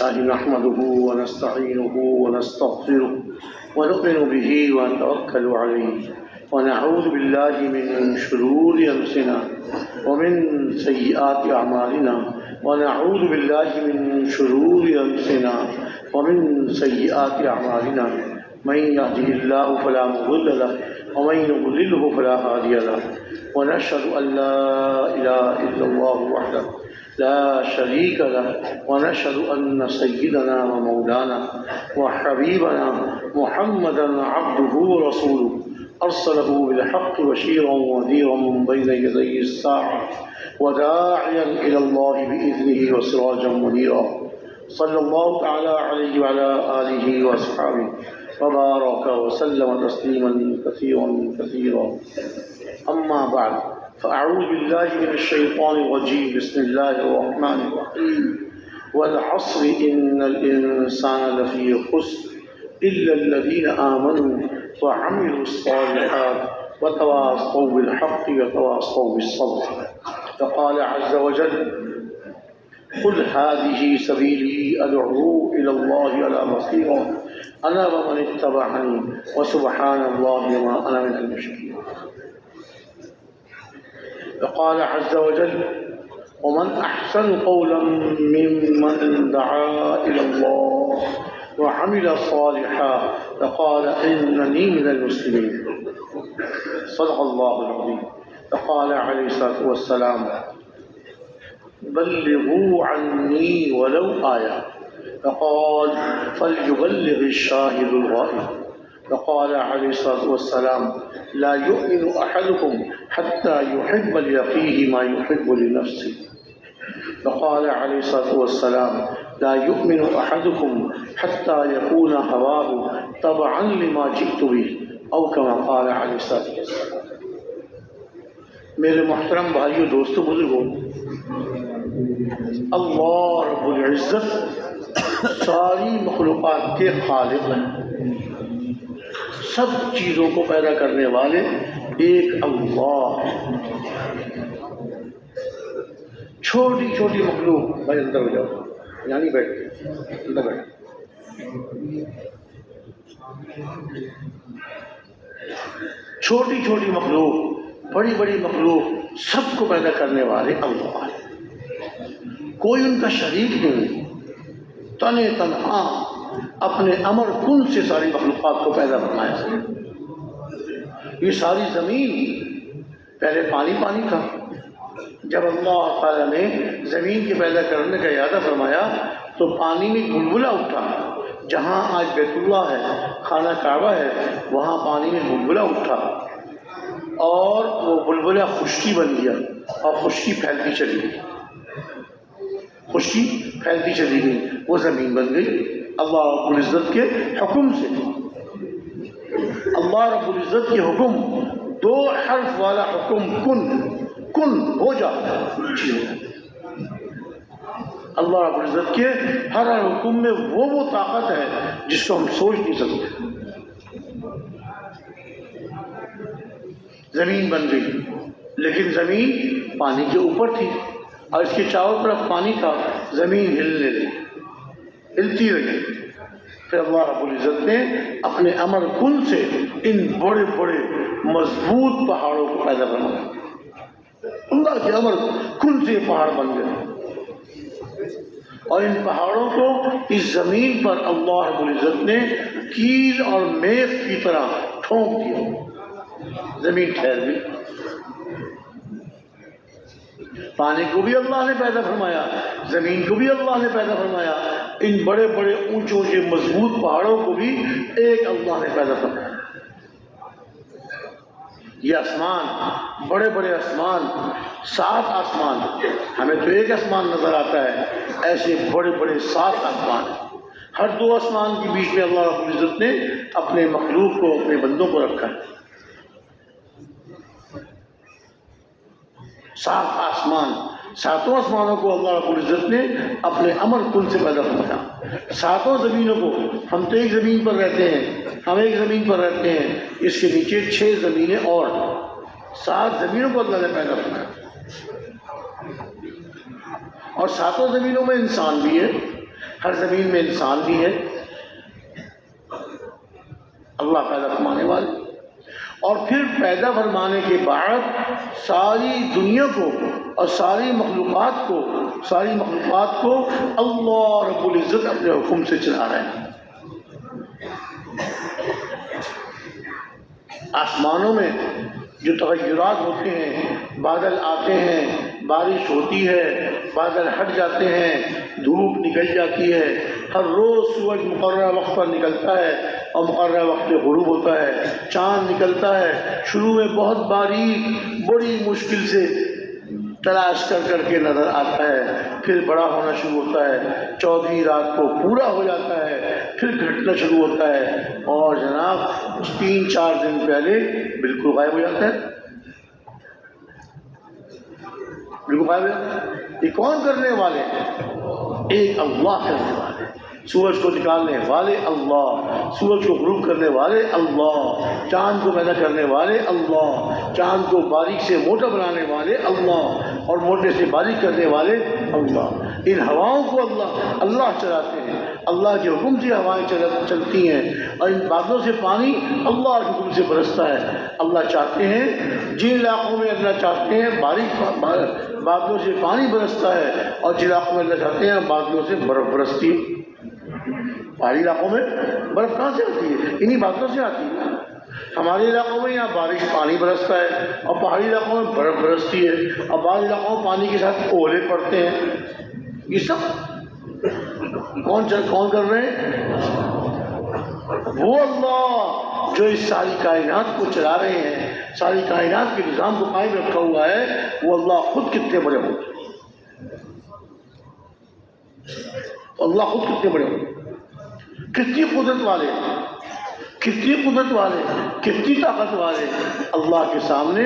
لله نحمده ونستعينه ونستغفره ونؤمن به ونتوكل عليه ونعوذ بالله من شرور أنفسنا ومن سيئات أعمالنا ونعوذ بالله من شرور أنفسنا ومن سيئات أعمالنا من يهده الله فلا مضل له ومن يضلله فلا هادي له ونشهد أن لا إله إلا الله وحده لا شريك له ونشهد أن سيدنا ومولانا وحبيبنا محمدا عبده ورسوله أرسله بالحق بشيرا ونذيرا بين يدي الساعة وداعيا إلى الله بإذنه وسراجا منيرا صلى الله تعالى عليه وعلى آله وأصحابه وبارك وسلم تسليما كثيرا كثيرا. أما بعد فأعوذ بالله من الشيطان الرجيم. بسم الله الرحمن الرحيم. والعصر إن الإنسان لفي خسر إلا الذين آمنوا وعملوا الصالحات وتواصوا بالحق وتواصوا بالصبر. فقال عز وجل: قل هذه سبيلي أدعو إلى الله على بصيرة أنا ومن اتبعني وسبحان الله وما أنا من المشركين. وقال عز وجل: ومن أحسن قولا ممن دعا إلى الله وعمل صالحا وقال إنني من المسلمين. صدق الله العظيم. وقال عليه الصلاة والسلام: بلغوا عني ولو آية. فقال: فليبلغ الشاهد الغائب. وقال عليه الصلاة والسلام: لا يؤمن أحدكم حتى يحب لأخيه ما يحب لنفسه. وقال عليه الصلاة والسلام: لا يؤمن أحدكم حتى يكون هواه تبعا لما جئت به أو كما قال عليه الصلاة والسلام. میرے محترم بھائیو، دوستو، بزرگوں، اللہ رب العزت ساری مخلوقات کے خالق ہیں. سب چیزوں کو پیدا کرنے والے ایک اللہ. چھوٹی چھوٹی مخلوق، بھائی اندر ہو جاؤ، یعنی بیٹھتے اندر بیٹھ. چھوٹی چھوٹی مخلوق، بڑی بڑی مخلوق، سب کو پیدا کرنے والے اللہ ہیں. کوئی ان کا شریک نہیں. تنے تنہا اپنے امر کن سے ساری مخلوقات کو پیدا فرمایا. یہ ساری زمین پہلے پانی پانی تھا. جب اللہ تعالیٰ نے زمین کے پیدا کرنے کا ارادہ فرمایا تو پانی میں بلبلہ اٹھا. جہاں آج بیت اللہ ہے، خانہ کعبہ ہے، وہاں پانی میں بلبلہ اٹھا اور وہ بلبلہ خشکی بن گیا اور خشکی پھیلتی چلی گئی. خشکی پھیلتی چلی گئی، وہ زمین بن گئی اللہ رب العزت کے حکم سے. اللہ رب العزت کے حکم، دو حرف والا حکم، کن کن ہو جاتا ہے. اللہ رب العزت کے ہر حکم میں وہ طاقت ہے جس کو ہم سوچ نہیں سکتے. زمین بن گئی، لیکن زمین پانی کے اوپر تھی اور اس کے چاروں طرف پانی تھا. زمین ہلنے لگی، ہلتی رہی. پھر اللہ رب العزت نے اپنے امر کن سے ان بڑے بڑے مضبوط پہاڑوں کو پیدا کروایا. اللہ کے امر کن سے پہاڑ بن گئے اور ان پہاڑوں کو اس زمین پر اللہ رب العزت نے کیل اور میخ کی طرح ٹھونک دیا. زمین ٹھہر گئی. پانی کو بھی اللہ نے پیدا فرمایا، زمین کو بھی اللہ نے پیدا فرمایا. ان بڑے بڑے اونچے اونچے مضبوط پہاڑوں کو بھی ایک اللہ نے پیدا فرمایا. یہ آسمان، بڑے بڑے آسمان، 7 آسمان. ہمیں تو ایک آسمان نظر آتا ہے، ایسے بڑے بڑے 7 آسمان. ہر 2 آسمان کے بیچ میں اللہ رب العزت نے اپنے مخلوق کو، اپنے بندوں کو رکھا ہے. 7 آسمان، 7 آسمانوں کو اللہ رب العزت نے اپنے امر کن سے پیدا فرمایا. 7 زمینوں کو، ہم تو ایک زمین پر رہتے ہیں، ہم ایک زمین پر رہتے ہیں، اس کے نیچے 6 زمینیں اور 7 زمینوں کو اللہ نے پیدا فرمایا. اور 7 زمینوں میں انسان بھی ہے، ہر زمین میں انسان بھی ہے، اللہ پیدا فرمانے والے، اور پھر پیدا فرمانے کے بعد ساری دنیا کو اور ساری مخلوقات کو اللہ رب العزت اپنے حکم سے چلا رہے ہیں۔ آسمانوں میں جو تغیرات ہوتے ہیں، بادل آتے ہیں، بارش ہوتی ہے، بادل ہٹ جاتے ہیں، دھوپ نکل جاتی ہے، ہر روز سورج مقررہ وقت پر نکلتا ہے اور مقررہ وقت پہ غروب ہوتا ہے، چاند نکلتا ہے، شروع میں بہت باریک بڑی مشکل سے تلاش کر کے نظر آتا ہے، پھر بڑا ہونا شروع ہوتا ہے، 14ویں رات کو پورا ہو جاتا ہے، پھر گھٹنا شروع ہوتا ہے، اور جناب 3-4 دن پہلے بالکل غائب ہو جاتا ہے، بالکل غائب ہو جاتا ہے۔ یہ کون کرنے والے ہیں؟ ایک اللہ کرنے والے، سورج کو نکالنے والے اللہ، سورج کو غروب کرنے والے اللہ، چاند کو پیدا کرنے والے اللہ، چاند کو باریک سے موٹا بنانے والے اللہ، اور موٹے سے باریک کرنے والے اللہ۔ ان ہواؤں کو اللہ چلاتے ہیں، اللہ کے حکم سے ہوائیں چلتی ہیں، اور ان بادلوں سے پانی اللہ کے حکم سے برستا ہے۔ اللہ چاہتے ہیں جن علاقوں میں اللہ چاہتے ہیں باریک بادلوں سے پانی برستا ہے، اور جن علاقوں میں اللہ چاہتے ہیں بادلوں سے برف برستی ہے۔ پہاڑی علاقوں میں برف کہاں سے آتی ہے؟ انہی بادلوں سے آتی ہے۔ ہمارے علاقوں میں یہاں بارش پانی برستا ہے، اور پہاڑی علاقوں میں برف برستی ہے، اور بعض علاقوں میں پانی کے ساتھ اولے پڑتے ہیں۔ یہ سب کون کر رہے ہیں؟ وہ اللہ جو اس ساری کائنات کو چلا رہے ہیں، ساری کائنات کے نظام کو قائم رکھا ہوا ہے، وہ اللہ خود کتنے بڑے ہوتے ہیں، اللہ خود کتنے بڑے ہوتے ہیں، کتنی قدرت والے، کتنی قدرت والے، کتنی طاقت والے۔ اللہ کے سامنے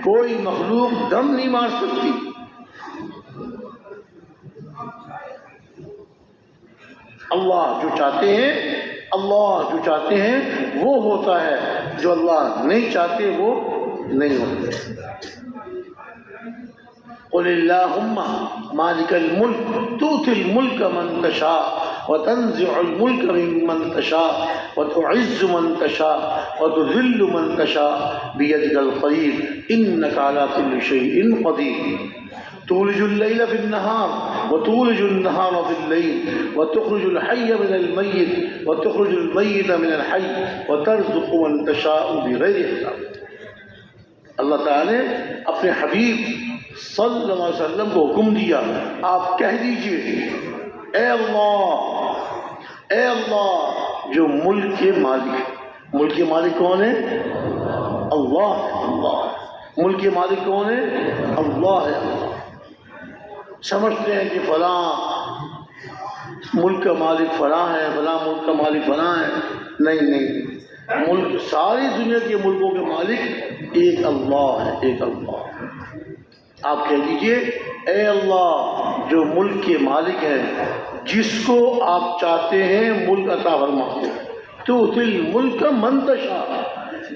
کوئی مخلوق دم نہیں مار سکتی۔ اللہ جو چاہتے ہیں وہ ہوتا ہے، جو اللہ نہیں چاہتے وہ نہیں ہوتا۔ قل اللہم مالک الملک تؤتی الملک من تشاء وتنزع الملک ممن تشاء وتعز من تشاء وتذل من تشاء بیدک الخیر انک علی کل شیء قدیر تولج اللیل فی النہار وتولج النہار فی اللیل وتخرج الحی من المیت وتخرج المیت من الحی وترزق من تشاء بغیر حساب۔ اللہ تعالیٰ نے اپنے حبیب صلی اللہ علیہ وسلم کو حکم دیا، آپ کہہ دیجئے اے اللہ جو ملک کے مالک ہے۔ ملک کے مالک کون ہے؟ اللہ ہے۔ اللہ ملک کے مالک کون ہے؟ اللہ ہے۔ سمجھتے ہیں کہ فلاں ملک کا مالک فلاں ہے، فلاں ملک کا مالک فلاں ہے۔ نہیں، ملک ساری دنیا کے ملکوں کے مالک ایک اللہ ہے، ایک اللہ۔ آپ کہہ دیجئے اے اللہ جو ملک کے مالک ہے، جس کو آپ چاہتے ہیں ملک عطا فرماتے ہیں، تو تل ملک من تشاء،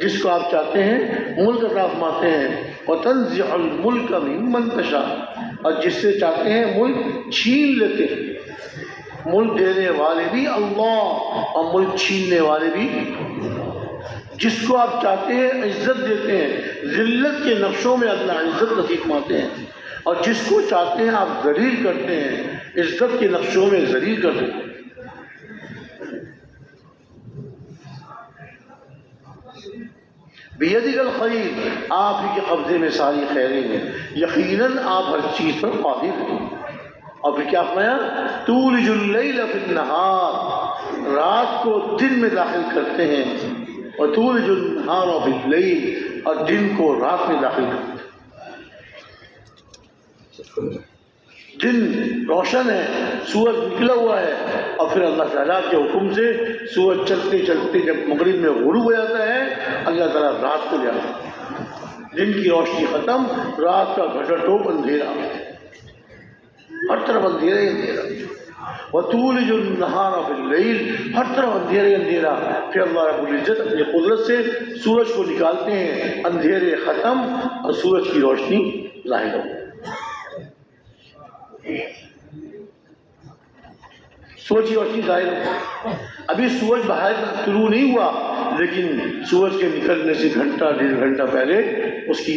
جس کو آپ چاہتے ہیں ملک عطا فرماتے ہیں، وتنزع الملک ممن تشاء، اور جس سے چاہتے ہیں ملک چھین لیتے ہیں۔ ملک دینے والے بھی اللہ اور ملک چھیننے والے بھی۔ جس کو آپ چاہتے ہیں عزت دیتے ہیں، ذلت کے نقشوں میں اللہ عزت نصیب فرماتے ہیں، اور جس کو چاہتے ہیں آپ ذلیل کرتے ہیں، عزت کے نقشوں میں ذلیل کر دیتے ہیں۔ بیدک الخیر، آپ ہی کے قبضے میں ساری خیریں ہیں، یقیناً آپ ہر چیز پر قادر ہیں۔ اور پھر کیا فرمایا؟ تولج اللیل فی النہار، رات کو دن میں داخل کرتے ہیں، اور تولج النہار فی اللیل، اور دن کو رات میں داخل کرتے ہیں۔ دن روشن ہے، سورج نکلا ہوا ہے، اور پھر اللہ تعالیٰ کے حکم سے سورج چلتے چلتے جب مغرب میں غروب ہو جاتا ہے، اللہ تعالیٰ رات کو لے آتا ہے۔ دن کی روشنی ختم، رات کا گھٹا ٹوپ اندھیرا، ہر طرف اندھیرا ہی اندھیرا۔ وَتُولِجُ النَّهَارَ فِي اللَّيْلِ، ہر طرف اندھیرا ہی اندھیرا۔ پھر اللہ رب العزت اپنی قدرت سے سورج کو نکالتے ہیں، اندھیرے ختم اور سورج کی روشنی ظاہر ہو۔ سورج کی روشنی ظاہر ہو. ابھی سورج باہر طلوع نہیں ہوا، لیکن سورج کے نکلنے سے گھنٹہ ڈیڑھ گھنٹہ پہلے اس کے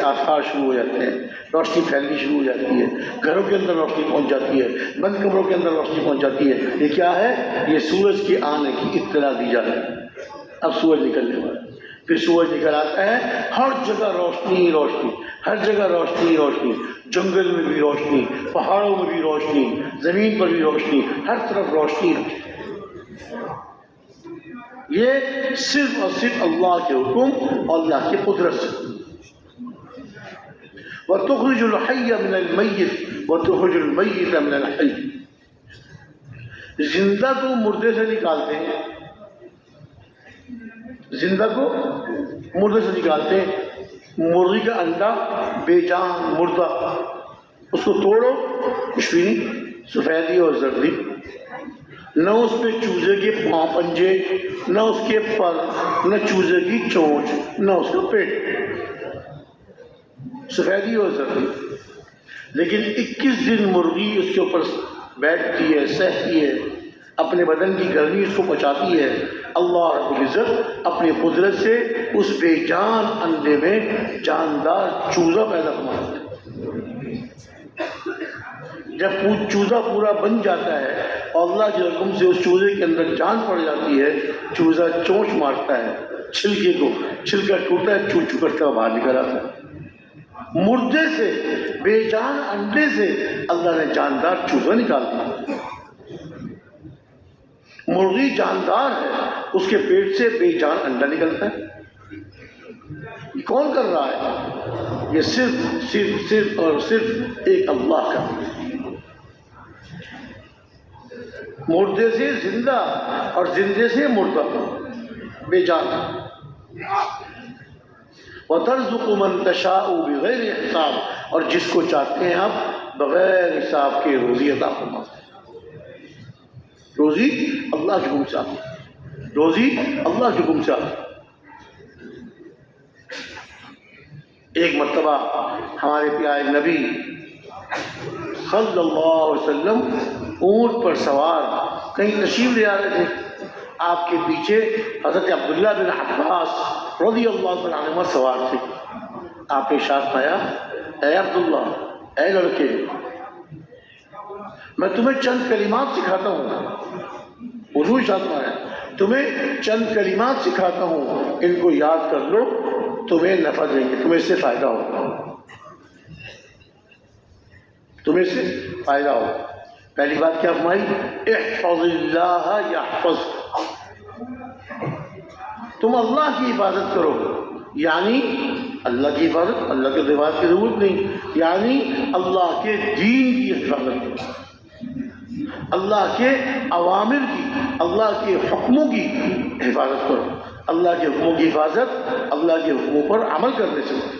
آثار شروع ہو جاتے ہیں، روشنی پھیلنی شروع ہو جاتی ہے، گھروں کے اندر روشنی پہنچ جاتی ہے، بند کمروں کے اندر روشنی پہنچ جاتی ہے. یہ کیا ہے؟ یہ سورج کے آنے کی اطلاع دی جا رہی ہے. اب سورج نکلنے والا ہے. پھر سورج نکل آتا ہے، ہر جگہ روشنی روشنی، ہر جگہ روشنی روشنی، جنگل میں بھی روشنی، پہاڑوں میں بھی روشنی، زمین پر بھی روشنی، ہر طرف روشنی ہے. یہ صرف اور صرف اللہ کے حکم اور اللہ کی قدرت سے. وَتُخْرِجُ الْحَيَّ مِنَ الْمَيِّتِ وَتُخْرِجُ الْمَيِّتَ مِنَ الْحَيِّ. زندہ کو مردے سے نکالتے ہیں، زندہ کو مردے سے نکالتے ہیں. مرغی کا انڈا بے جان مردہ، اس کو توڑو، کچھ بھی نہیں، سفیدی اور زردی، نہ اس پہ چوزے کے پاؤں پنجے، نہ اس کے پر، نہ چوزے کی چونچ، نہ اس کا پیٹ، سفیدی اور زردی. لیکن 21 دن مرغی اس کے اوپر بیٹھتی ہے، سہتی ہے، اپنے بدن کی گرمی اس کو پہنچاتی ہے. اللہ رب العزت اپنی قدرت سے اس بے جان انڈے میں جاندار چوزہ پیدا فرماتا ہے. جب چوزہ پورا بن جاتا ہے اور اللہ کے حکم سے اس چوزے کے اندر جان پڑ جاتی ہے، چوزہ چونچ مارتا ہے چھلکے کو، چھلکا ٹوٹتا ہے، چو کرتا باہر نکل آتا ہے. مردے سے، بے جان انڈے سے اللہ نے جاندار چوزہ نکال دیا. مرغی جاندار ہے، اس کے پیٹ سے بے جان انڈا نکلتا ہے. یہ کون کر رہا ہے؟ یہ صرف صرف صرف اور صرف ایک اللہ کا. مردے سے زندہ اور زندے سے مردہ، بے جان. وَتَرْزُقُ مَن تَشَاءُ بِغَيْرِ حساب، اور جس کو چاہتے ہیں آپ بغیر حساب کے روزی عطا فرماتے ہیں. روزی اللہ کے حکم سے آتی ہے، روزی اللہ کے حکم سے آتی ہے. ایک مرتبہ ہمارے پیارے نبی صلی اللہ علیہ وسلم اونٹ پر سوار کہیں تشریف لے آ رہے تھے. آپ کے پیچھے حضرت عبداللہ بن عباس رضی اللہ تعالیٰ عنہما سوار تھے. آپ نے ارشاد فرمایا، اے عبداللہ، اے لڑکے، میں تمہیں چند کلمات سکھاتا ہوں. حضور ارشاد فرمایا، تمہیں چند کلمات سکھاتا ہوں، ان کو یاد کر لو، تمہیں نفع دیں گے، تمہیں اس سے فائدہ ہوگا، تمہیں اس سے فائدہ ہوگا. پہلی بات کیا فرمائی؟ احفظ اللہ یحفظک. تم اللہ کی حفاظت کرو، یعنی اللہ کی حفاظت، اللہ کے حفاظت کی ضرورت نہیں، یعنی اللہ کے دین کی حفاظت کرو، اللہ کے اوامر کی، اللہ کے حکموں کی حفاظت کرو. اللہ کے حکموں کی حفاظت اللہ کے حکموں پر عمل کرنے سے ہوتی.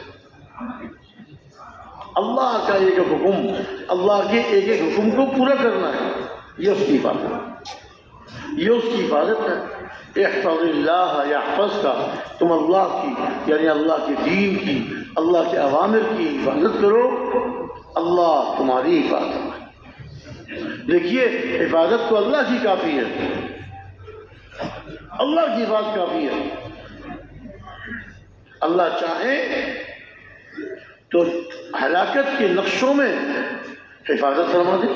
اللہ کا ایک حکم، اللہ کے ایک ایک حکم کو پورا کرنا ہے، یہ اس کی حفاظت ہے، یہ اس کی حفاظت ہے. احفظ اللہ یحفظک، تم اللہ کی یعنی اللہ کے دین کی، اللہ کے اوامر کی حفاظت کرو، اللہ تمہاری حفاظت ہے. دیکھیے، حفاظت تو اللہ کی کافی ہے، اللہ کی حفاظت کافی ہے. اللہ چاہے تو ہلاکت کے نقشوں میں حفاظت فرما دے،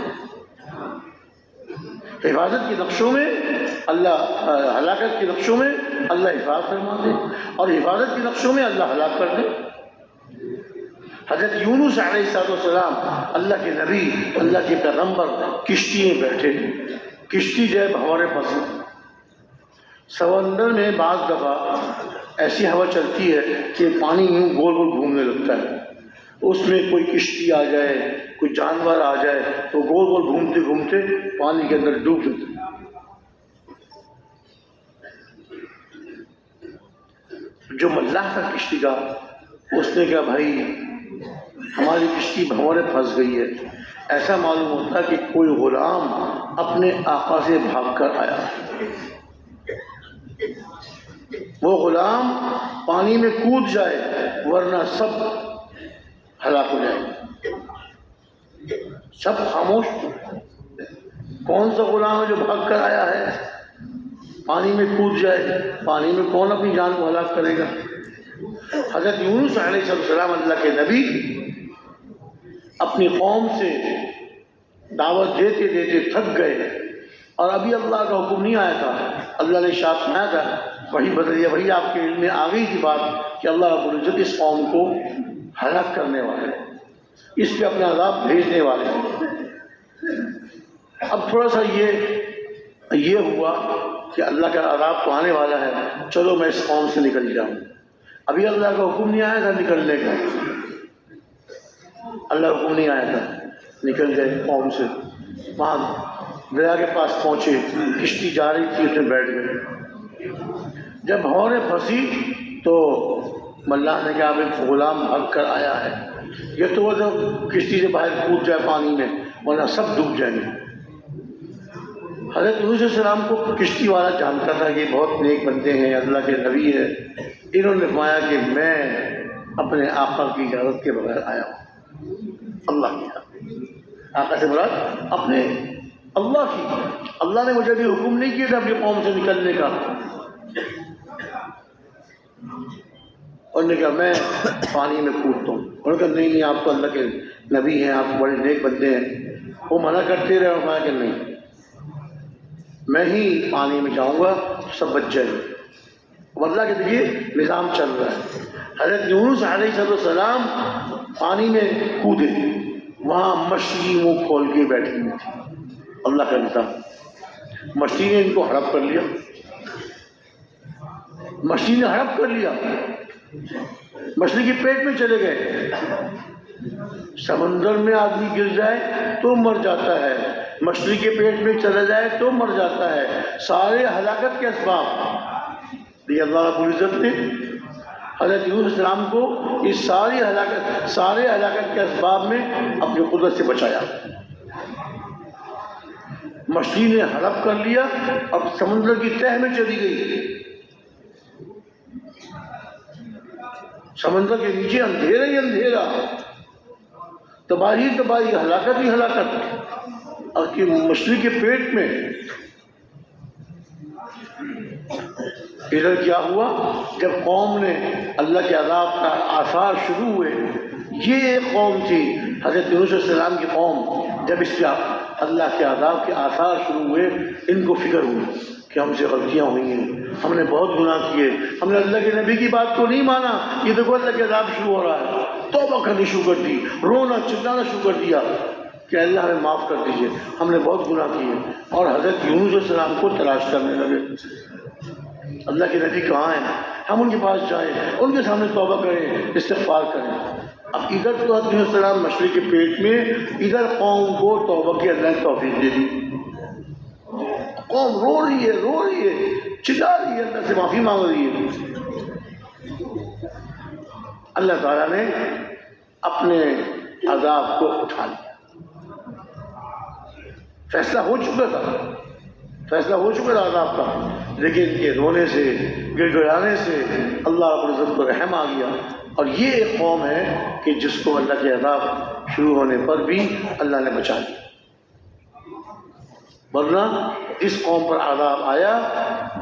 حفاظت کے نقشوں میں اللہ، ہلاکت کے نقشوں میں اللہ حفاظت فرما دے، اور حفاظت کے نقشوں میں اللہ ہلاک کر دے. حضرت یونس علیہ السلام اللہ کے نبی، اللہ کے پیغمبر، کشتی میں بیٹھے، کشتی جو ہے بھنورے پھنسے. سمندر میں بعض دفعہ ایسی ہوا چلتی ہے کہ پانی یوں گول گول گھومنے لگتا ہے، اس میں کوئی کشتی آ جائے، کوئی جانور آ جائے تو گول گول گھومتے گھومتے پانی کے اندر ڈوب جاتے ہیں. جو ملاح تھا کشتی کا، اس نے کہا بھائی ہماری کشتی بھنورے پھنس گئی ہے. ایسا معلوم ہوتا کہ کوئی غلام اپنے آقا سے بھاگ کر آیا، وہ غلام پانی میں کود جائے ورنہ سب ہلاک ہو جائیں گے، سب خاموش. کون سا غلام ہے جو بھاگ کر آیا ہے پانی میں کود جائے؟ پانی میں کون اپنی جان کو ہلاک کرے گا؟ حضرت یونس علیہ السلام اللہ کے نبی اپنی قوم سے دعوت دیتے دیتے تھک گئے اور ابھی اللہ کا حکم نہیں آیا تھا. اللہ نے ارشاد فرمایا تھا وہی بدلیے، وہی آپ کے علم میں آ گئی تھی بات کہ اللہ رب العزت اس قوم کو ہلاک کرنے والے ہیں، اس پہ اپنا عذاب بھیجنے والے ہیں. اب تھوڑا سا یہ ہوا کہ اللہ کا عذاب تو آنے والا ہے، چلو میں اس قوم سے نکل جاؤں. ابھی اللہ کا حکم نہیں آیا تھا نکلنے کا، اللہ کا حکم نہیں آیا تھا، نکل گئے قوم سے. وہاں دریا کے پاس پہنچے، کشتی جا رہی تھی، اس میں بیٹھ گئے. جب بھوریں پھنسی تو ملاح نے کہا ایک غلام بھاگ کر آیا ہے، یہ تو وہ جب کشتی سے باہر کود جائے پانی میں ورنہ سب ڈوب جائیں گے. حضرت یونس علیہ السلام کو کشتی والا جانتا تھا کہ بہت نیک بندے ہیں، اللہ کے نبی ہیں. انہوں نے فرمایا کہ میں اپنے آقا کی اجازت کے بغیر آیا ہوں. اللہ کی آقا سے مراد اپنے اللہ کی. اللہ نے مجھے بھی حکم نہیں کیا تھا اپنی قوم سے نکلنے کا. اور نے کہا میں پانی میں کودتا ہوں. انہوں نے کہا نہیں آپ تو اللہ کے نبی ہیں، آپ بڑے نیک بندے ہیں. وہ منع کرتے رہے اور کہا کہ نہیں میں ہی پانی میں جاؤں گا، سب بچ جائیں گے. اب اللہ کے دیکھیے نظام چل رہا ہے. حضرت یونس علیہ السلام پانی میں کودے، وہاں مچھلی منہ کھول کے بیٹھی ہوئی تھی. اللہ کا نظام. مچھلی نے ان کو ہڑپ کر لیا، مچھلی نے ہڑپ کر لیا، مچھلی کے پیٹ میں چلے گئے. سمندر میں آدمی گر جائے تو مر جاتا ہے، مچھلی کے پیٹ میں چلا جائے تو مر جاتا ہے. سارے ہلاکت کے اسباب یہ اللہ رب العزت نے حضرت یونس علیہ السلام کو اس سارے ہلاکت کے اسباب میں اپنی قدرت سے بچایا. مچھلی نے ہڑپ کر لیا، اب سمندر کی تہہ میں چلی گئی. سمندر کے نیچے اندھیرا ہی اندھیرا، تباہی تباہی، ہلاکت ہی ہلاکت. اور کہ مچھلی کے پیٹ میں ادھر کیا ہوا جب قوم نے اللہ کے عذاب کا آثار شروع ہوئے. یہ ایک قوم تھی حضرت یونس علیہ السلام کی قوم. جب اس کا اللہ کے عذاب کے آثار شروع ہوئے ان کو فکر ہوئی کہ ہم سے غلطیاں ہوئی ہیں، ہم نے بہت گناہ کیے، ہم نے اللہ کے نبی کی بات کو نہیں مانا. یہ دیکھو اللہ کے عذاب شروع ہو رہا ہے. توبہ کرنی شروع کر دی، رونا چلانا شروع کر دیا کہ اللہ ہمیں معاف کر دیجیے، ہم نے بہت گناہ کیے. اور حضرت یونس علیہ السلام کو تلاش کرنے لگے، اللہ کے نبی کہاں ہیں، ہم ان کے پاس جائیں، ان کے سامنے توبہ کریں، استغفار کریں. اب ادھر تو حضرت یونس علیہ السلام مچھلی کے پیٹ میں، ادھر قوم کو توبہ کی اللہ نے توفیق دے دی. قوم رو رہی ہے، چلا رہی ہے، اللہ سے معافی مانگ رہی ہے. اللہ تعالیٰ نے اپنے عذاب کو اٹھا لیا. فیصلہ ہو چکا تھا عذاب کا، لیکن ان کے رونے سے، گڑ گڑانے سے اللہ رب العزت کو رحم آ گیا. اور یہ ایک قوم ہے کہ جس کو اللہ کے عذاب شروع ہونے پر بھی اللہ نے بچا لیا. ورنہ اس قوم پر عذاب آیا،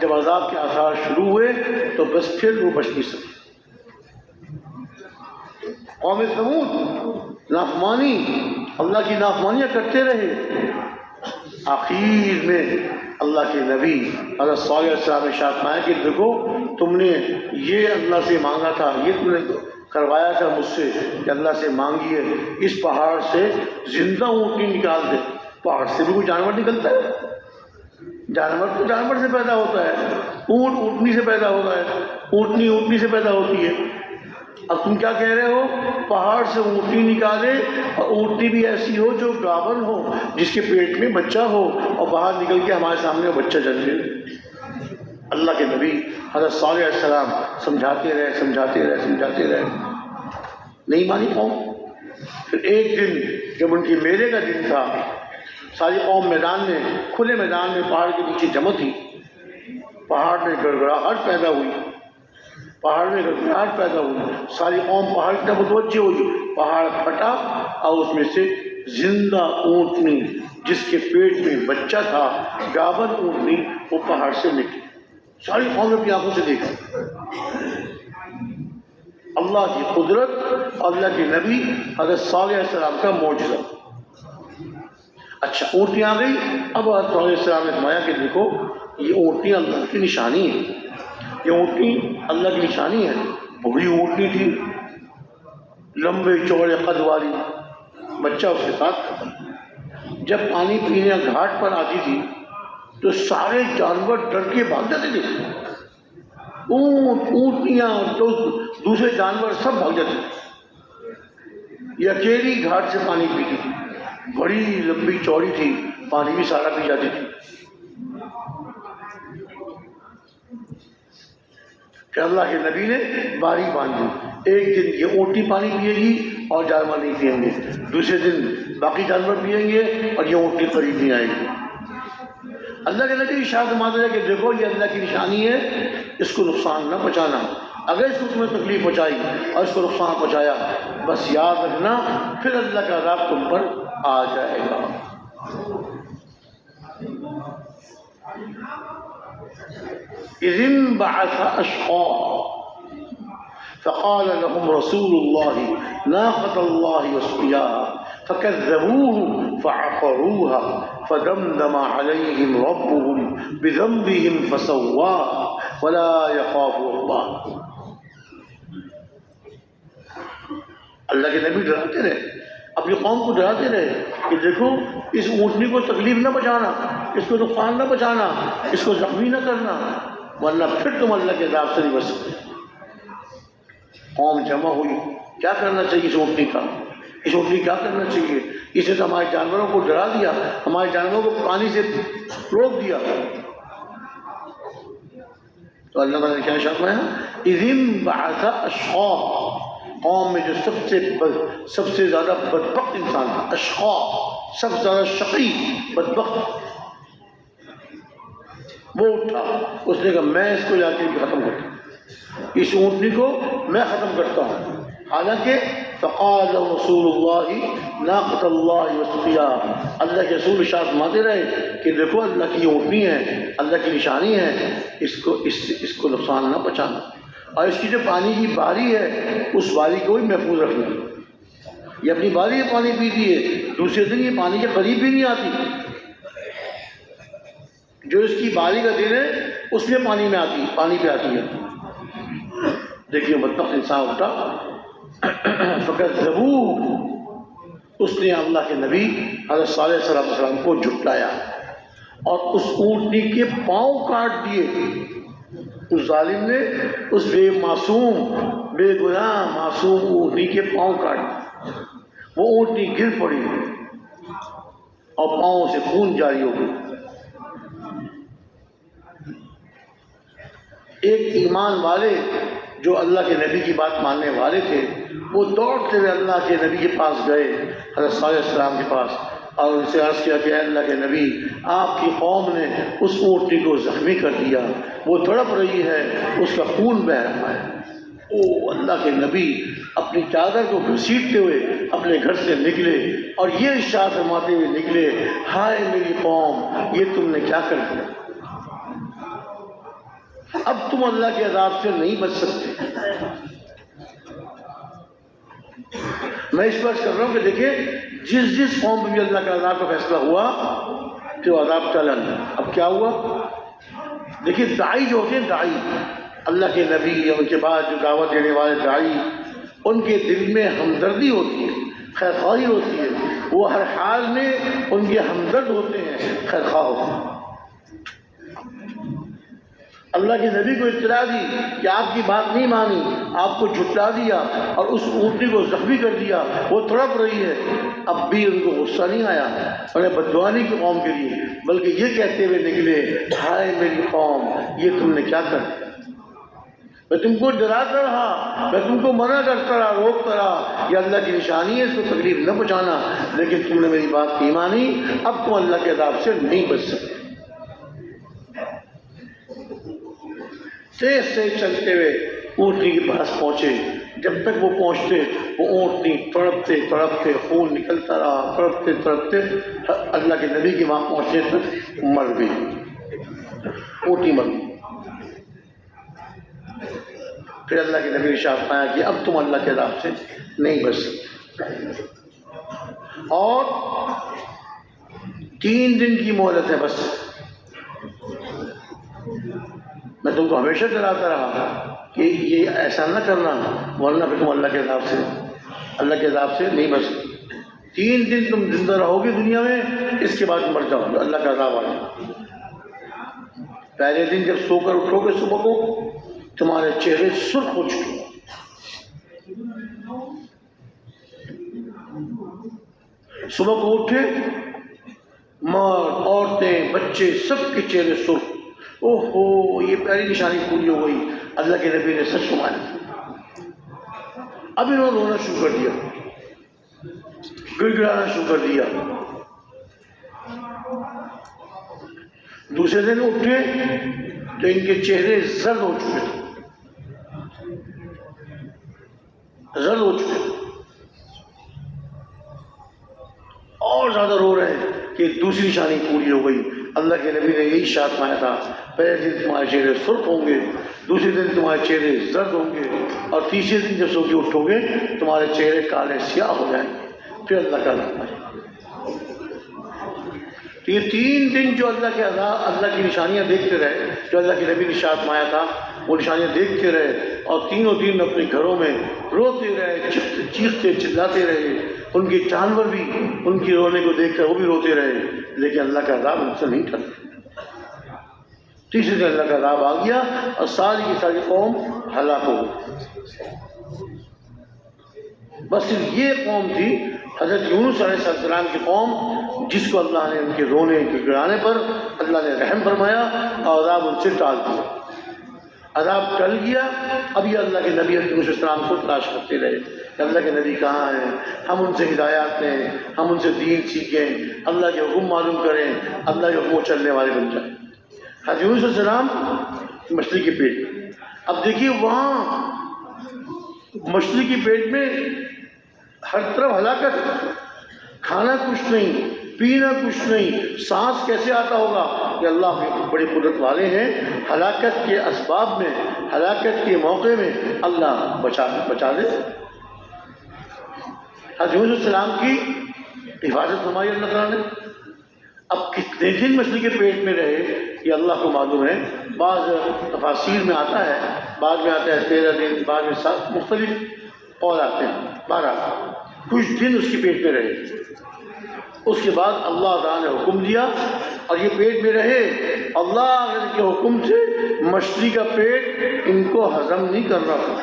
جب عذاب کے آثار شروع ہوئے تو بس پھر وہ بچ نہیں سکے. قوم ثمود نافرمانی، اللہ کی نافرمانیاں کرتے رہے. آخر میں اللہ کے نبی حضرت صالح علیہ السلام نے ارشاد فرمایا کہ دیکھو تم نے یہ اللہ سے مانگا تھا، یہ تم نے کروایا تھا مجھ سے کہ اللہ سے مانگیے اس پہاڑ سے زندہ اونٹنی نکال دے. پہاڑ سے بھی کوئی جانور نکلتا ہے؟ جانور تو جانور سے پیدا ہوتا ہے، اونٹ اونٹنی سے پیدا ہوتا ہے، اونٹنی اونٹنی سے پیدا ہوتی ہے. اب تم کیا کہہ رہے ہو پہاڑ سے اونٹنی نکالے، اور اونٹنی بھی ایسی ہو جو گابن ہو، جس کے پیٹ میں بچہ ہو، اور باہر نکل کے ہمارے سامنے وہ بچہ جنمے. اللہ کے نبی حضرت صالح علیہ السلام سمجھاتے رہے، نہیں مانی قوم. پھر ایک دن جب ان کے میلے کا دن تھا، ساری قوم میدان میں، کھلے میدان میں پہاڑ کے نیچے جمع تھی. پہاڑ میں گڑگڑاہٹ پیدا ہوئی، ساری قوم پہاڑ کی طرف متوجہ ہوئی. پہاڑ پھٹا اور اس میں سے زندہ اونٹنی جس کے پیٹ میں بچہ تھا، گابن اونٹنی، وہ پہاڑ سے نکلی. ساری قوم نے اپنی آنکھوں سے دیکھا. اللہ کی قدرت، اللہ کے نبی حضرت صالح علیہ السلام کا معجزہ. اچھا اونٹنی آ گئی. اب حضرت صالح علیہ السلام نے فرمایا کہ دیکھو یہ اونٹنی اللہ کی نشانی ہے، یہ اونٹنی اللہ کی نشانی ہے. بڑی اونٹنی تھی، لمبے چوڑے قد والی، بچہ اس کے ساتھ تھا. جب پانی پینے گھاٹ پر آتی تھی تو سارے جانور ڈر کے بھاگ جاتے تھے. اونٹ، اونٹنیاں، دوسرے جانور سب بھاگ جاتے تھے. یہ اکیلی گھاٹ سے پانی پیتی تھی، بڑی لمبی چوڑی تھی، پانی بھی سارا پی جاتی تھی. کہ اللہ کے نبی نے باری باندھی، ایک دن یہ اونٹنی پانی پیے گی اور جانور نہیں پئیں گے، دوسرے دن باقی جانور پئیں گے اور یہ اونٹنی قریب نہیں آئے گی. اللہ کے نبی ارشاد فرماتے ہیں کہ دیکھو یہ اللہ کی نشانی ہے، اس کو نقصان نہ پہنچانا. اگر اس کو تمہیں تکلیف پہنچائی اور اس کو نقصان پہنچایا، بس یاد رکھنا پھر اللہ کا عذاب تم پر آ جائے گا. إذ انبعث أشقاها فقال لهم رسول الله ناقة الله وسقياها فكذبوه فعقروها فدمدم عليهم ربهم بذنبهم فسواها ولا يخاف الله. اللہ کے نبی ڈراتے رہے، اپنی قوم کو ڈراتے رہے کہ دیکھو اس اونٹنی کو تکلیف نہ پہنچانا، اس کو نقصان نہ پہنچانا، اس کو زخمی نہ کرنا، ورنہ پھر تم اللہ کے عذاب سے نہیں بچ سکتے. قوم جمع ہوئی، کیا کرنا چاہیے اس اونٹنی کا؟ اس اونٹنی کیا کرنا چاہیے؟ اس نے تو ہمارے جانوروں کو ڈرا دیا، ہمارے جانوروں کو پانی سے روک دیا. تو اللہ تعالیٰ نے کیا ارشاد فرمایا؟ اذ انبعث اشقاها، قوم میں جو سب سے زیادہ بدبخت انسان تھا، اشقا، سب سے زیادہ شقی، بدبخت، وہ اٹھا. اس نے کہا میں اس کو جا کے ختم کرتا ہوں، اس اونٹنی کو میں ختم کرتا ہوں. حالانکہ فقال رسول اللہ ناقۃ اللہ وسقیاها، اللہ کے رسول ارشاد فرماتے رہے کہ دیکھو اللہ کی اونٹنی ہے، اللہ کی نشانی ہے، اس کو نقصان نہ پہنچانا، اور اس کی جو پانی کی باری ہے اس باری کو بھی محفوظ رکھنا. یہ اپنی باری میں پانی پیتی ہے، دوسرے دن یہ پانی کے قریب بھی نہیں آتی. جو اس کی باری کا دن ہے اس میں پانی پہ آتی ہے. دیکھیے بدبخت انسان اٹھا، فکذبوہ، اس نے اللہ کے نبی حضرت صالح علیہ السلام کو جھٹلایا اور اس اونٹنی کے پاؤں کاٹ دیے. اس ظالم نے اس بے گناہ معصوم اونٹنی کے پاؤں کاٹ دیے. وہ اونٹنی گر پڑی اور پاؤں سے خون جاری ہو گئی. ایک ایمان والے جو اللہ کے نبی کی بات ماننے والے تھے، وہ دوڑتے ہوئے اللہ کے نبی کے پاس گئے، حضرت صالح علیہ السلام کے پاس، اور ان سے عرض کیا کہ اے اللہ کے نبی، آپ کی قوم نے اس اونٹنی کو زخمی کر دیا، وہ تڑپ رہی ہے، اس کا خون بہہ رہا ہے. او اللہ کے نبی اپنی چادر کو گھسیٹتے ہوئے اپنے گھر سے نکلے اور یہ ارشاد فرماتے ہوئے نکلے، ہائے میری قوم، یہ تم نے کیا کر دیا؟ اب تم اللہ کے عذاب سے نہیں بچ سکتے. میں اس پر کر رہا ہوں کہ دیکھیں جس قوم میں بھی اللہ کا عذاب کا فیصلہ ہوا کہ وہ عذاب ٹلا نہیں. اب کیا ہوا؟ دیکھیے داعی جو ہوتے ہیں، داعی اللہ کے نبی، ان کے بعد جو دعوت دینے والے داعی، ان کے دل میں ہمدردی ہوتی ہے، خیرخواہی ہوتی ہے، وہ ہر حال میں ان کے ہمدرد ہوتے ہیں، خیرخواہ ہوتے ہیں. اللہ کے نبی کو اطلاع دی کہ آپ کی بات نہیں مانی، آپ کو جھٹلا دیا اور اس اونٹنی کو زخمی کر دیا، وہ تڑپ رہی ہے. اب بھی ان کو غصہ نہیں آیا، انہیں بددعا نہیں کی قوم کے لیے، بلکہ یہ کہتے ہوئے نکلے، ہائے میری قوم، یہ تم نے کیا کر دیا؟ میں تم کو ڈراتا رہا، میں تم کو منع کرتا رہا، روکتا رہا، یہ اللہ کی نشانی ہے، اس کو تکلیف نہ پہنچانا، لیکن تم نے میری بات نہیں مانی. اب تم اللہ کے عذاب سے نہیں بچ سکتے. تیز سے چلتے ہوئے اونٹنی کے پاس پہنچے، جب تک وہ پہنچتے وہ اونٹنی تڑپتے تڑپتے خون نکلتا رہا، تڑپتے تڑپتے اللہ کے نبی کے وہاں پہنچنے تک مر گئی، اونٹنی مر گئی۔ پھر اللہ کے نبی نے ارشاد فرمایا کہ اب تم اللہ کے عذاب سے نہیں بچ سکتے، اور 3 دن کی مہلت ہے بس، میں تم کو ہمیشہ ڈراتا رہا کہ یہ ایسا نہ کرنا ورنہ پھر تم اللہ کے عذاب سے نہیں بچ سکتے۔ 3 دن تم زندہ رہو گے دنیا میں، اس کے بعد مر جاؤ گے، اللہ کا عذاب آ جائے۔ پہلے دن جب سو کر اٹھو گے صبح کو تمہارے چہرے سرخ ہو چکے، صبح کو اٹھے مرد عورتیں بچے سب کے چہرے سرخ، اوہ ہو یہ پہلی نشانی پوری ہو گئی، اللہ کے نبی نے سچ فرمایا۔ اب انہوں نے رونا شروع کر دیا، گڑ گڑانا شروع کر دیا۔ دوسرے دن اٹھے تو ان کے چہرے زرد ہو چکے تھے، زرد ہو چکے تھے، اور زیادہ رو رہے ہیں کہ دوسری نشانی پوری ہو گئی۔ اللہ کے نبی نے یہی ارشاد فرمایا تھا، پہلے دن تمہارے چہرے سرخ ہوں گے، دوسرے دن تمہارے چہرے زرد ہوں گے، اور تیسرے دن جب سو کے اٹھو گے تمہارے چہرے کالے سیاہ ہو جائیں گے، پھر اللہ کا عذاب آئے۔ تو یہ 3 دن جو اللہ کے عذاب، اللہ کی نشانیاں دیکھتے رہے، جو اللہ کے نبی نے ارشاد فرمایا تھا وہ نشانیاں دیکھتے رہے، اور تینوں دن اپنے گھروں میں روتے رہے، چیختے چلاتے رہے، ان کے جانور بھی ان کی رونے کو دیکھ کر وہ بھی روتے رہے، لیکن اللہ کا عذاب ان سے نہیں ٹلا۔ تیسرے دن اللہ کا عذاب آ گیا اور ساری کی ساری قوم ہلاک ہو گئی۔ بس صرف یہ قوم تھی حضرت یونس علیہ السلام کی قوم، جس کو اللہ نے ان کے رونے کے گڑانے پر اللہ نے رحم فرمایا اور عذاب ان سے ٹال دیا۔ عذاب ٹل گیا، اب یہ اللہ کے نبی حضرت یونس علیہ السلام کو تلاش کرتے رہے کہ اللہ کے نبی کہاں ہیں، ہم ان سے ہدایات لیں، ہم ان سے دین سیکھیں، اللہ کے حکم معلوم کریں، اللہ کے حکم چلنے والے بن جائیں۔ حضرت یونس علیہ السلام مچھلی کے پیٹ میں، اب دیکھیے وہاں مچھلی کے پیٹ میں ہر طرف ہلاکت، کھانا کچھ نہیں، پینا کچھ نہیں، سانس کیسے آتا ہوگا؟ کہ اللہ کے بڑی قدرت والے ہیں، ہلاکت کے اسباب میں، ہلاکت کے موقع میں اللہ بچا دے۔ حضرت یونس علیہ السلام کی حفاظت فرمائی اللہ تعالیٰ نے۔ اب کتنے دن مچھلی کے پیٹ میں رہے یہ اللہ کو معلوم ہے، بعض تفاسیر میں آتا ہے، بعض میں آتا ہے 13 دن، بعض میں 7، مختلف قول آتے ہیں، بہرحال کچھ دن اس کے پیٹ میں رہے۔ اس کے بعد اللہ تعالیٰ نے حکم دیا اور یہ پیٹ میں رہے، اللہ کے حکم سے مچھلی کا پیٹ ان کو ہضم نہیں کر رہا تھا۔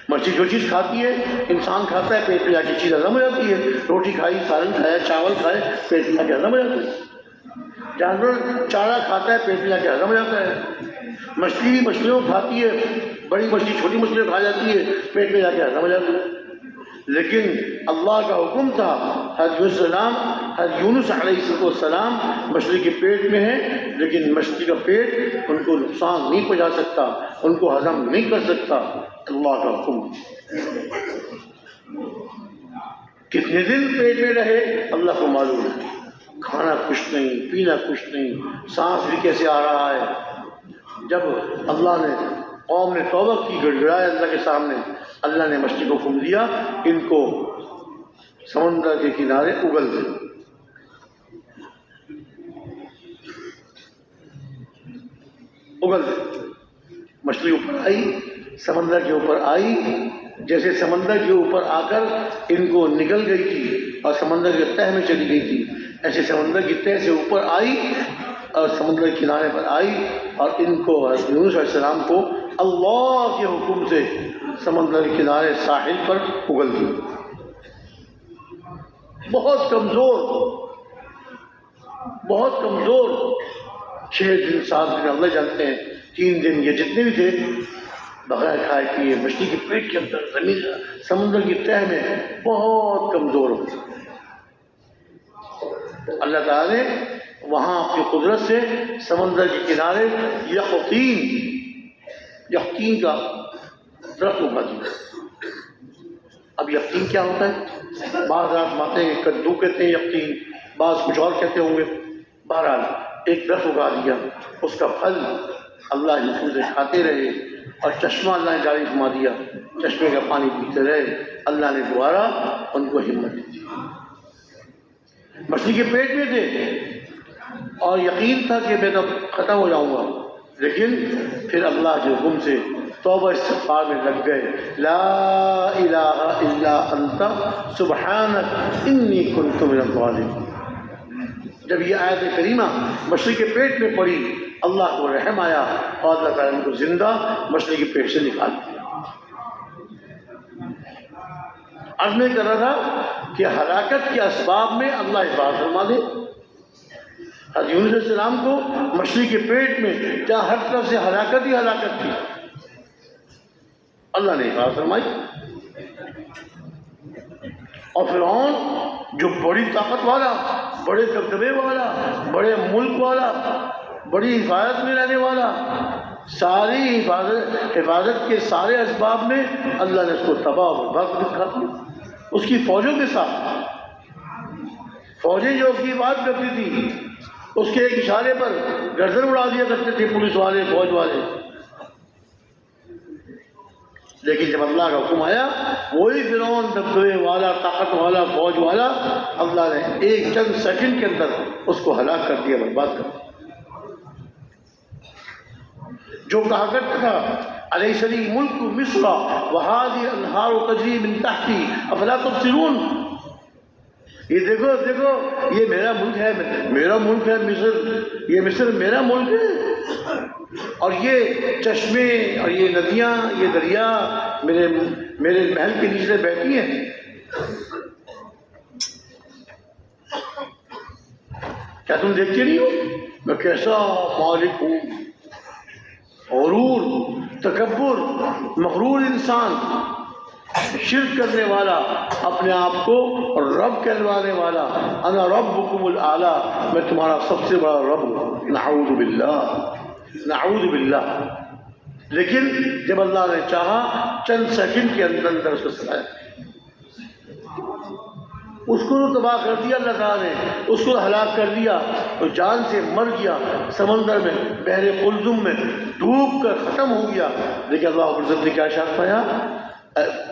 مچھلی جو چیز کھاتی ہے انسان کھاتا ہے، پیٹ میں جا کے چیز ہضم ہو جاتی ہے، روٹی کھائی، سالن کھایا، چاول کھائے، پیٹ میں جا کے ہضم ہو جاتی ہے۔ جانور چارہ کھاتا ہے، پیٹ میں جا کے ہضم ہو جاتا ہے۔ مچھلی مچھلیوں کھاتی ہے، بڑی مچھلی چھوٹی مچھلیوں کھا جاتی ہے، پیٹ میں جا کے ہضم ہو جاتی ہے۔ لیکن اللہ کا حکم تھا، حضرت یونس علیہ السلام مچھلی کے پیٹ میں ہے، لیکن مچھلی کا پیٹ ان کو نقصان نہیں پہنچا سکتا، ان کو ہضم نہیں کر سکتا، اللہ کا حکم۔ کتنے دن پیٹ میں رہے اللہ کو معلوم ہے، کھانا کچھ نہیں، پینا کچھ نہیں، سانس بھی کیسے آ رہا ہے۔ جب اللہ نے قوم نے توبہ کی، گڑ گڑائے اللہ کے سامنے، اللہ نے مچھلی کو حکم دیا ان کو سمندر کے کنارے اگل دے۔ مچھلی اوپر آئی، سمندر کے اوپر آئی، جیسے سمندر کے اوپر آ کر ان کو نگل گئی تھی اور سمندر کے تہہ میں چلی گئی تھی، ایسے سمندر کی تہہ سے اوپر آئی اور سمندر کے کنارے پر آئی، اور ان کو حضرت یونس علیہ السلام کو اللہ کے حکم سے سمندر کے کنارے ساحل پر اگل دی۔ بہت کمزور 6 دن 7 دن اللہ جانتے ہیں، 3 دن یہ جتنے بھی تھے بغیر کھائے پیے مچھلی کے پیٹ کے اندر زمین سمندر کی تہہ میں بہت کمزور ہو۔ اللہ تعالیٰ نے وہاں اپنی قدرت سے سمندر کے کنارے یقطین کا درخت اگا دیا۔ اب یقین کیا ہوتا ہے؟ بعض آزماتے ہیں کدو کہتے ہیں یقین، بعض کچھ اور کہتے ہوں گے. بہرحال ایک درخت اگا دیا، اس کا پھل اللہ جس سے کھاتے رہے، اور چشمہ اللہ نے جاری فرما دیا، چشمے کا پانی پیتے رہے. اللہ نے دوبارہ ان کو ہمت دی. مچھلی کے پیٹ میں تھے اور یقین تھا کہ میں تو ختم ہو جاؤں گا، لیکن پھر اللہ کے حکم سے توبہ استغفار میں لگ گئے. لا الہ الا انت سبحانک انی کنت من الظالمین. جب یہ آیت کریمہ مچھلی کے پیٹ میں پڑی، اللہ کو رحم آیا اور اللہ تعالیٰ نے کو زندہ مچھلی کے پیٹ سے نکال دیا. عرض میں کر رہا تھا کہ ہلاکت کے اسباب میں اللہ حفاظت فرما دے. حضرت یونس علیہ السلام کو مچھلی کے پیٹ میں جہاں ہر طرف سے ہلاکت ہی ہلاکت تھی، اللہ نے حفاظت فرمائی. اور فرعون جو بڑی طاقت والا، بڑے دبدبے والا، بڑے ملک والا، بڑی حفاظت میں رہنے والا، ساری حفاظت کے سارے اسباب میں اللہ نے اس کو تباہ و برباد دکھا دیا. اس کی فوجوں کے ساتھ، فوجیں جو اس کی بات کرتی تھی، اس کے ایک اشارے پر گردن اڑا دیا کرتے تھے پولیس والے، فوج والے. لیکن جب اللہ کا حکم آیا، وہی فرعون دبدبے والا، طاقت والا، فوج والا، اللہ نے ایک چند سیکنڈ کے اندر اس کو ہلاک کر دیا، برباد کر دیا. جو کہا کرتا تھا الیس لی ملک مصر وہذہ الانہار تجری من تحتی افلا تبصرون، یہ دیکھو دیکھو یہ میرا ملک ہے، میرا ملک ہے مصر، یہ مصر میرا ملک ہے، اور یہ چشمے اور یہ ندیاں، یہ دریا میرے محل کے نیچے بہتی ہیں. کیا تم دیکھتے نہیں ہو میں کیسا مالک ہوں؟ غرور، تکبر، مغرور انسان، شرک کرنے والا، اپنے آپ کو رب کہلوانے والا، انا ربکم الاعلی، میں تمہارا سب سے بڑا رب ہوں. نعوذ باللہ، نعوذ باللہ. لیکن جب اللہ نے چاہا چند سیکنڈ کے اندر اندر اس کو سلایا، اس کو تو تباہ کر دیا اللہ تعالیٰ نے، اس کو ہلاک کر دیا، تو جان سے مر گیا سمندر میں، بحر قلزم میں ڈوب کر ختم ہو گیا. لیکن اللہ عز و جل نے کیا ارشاد فرمایا؟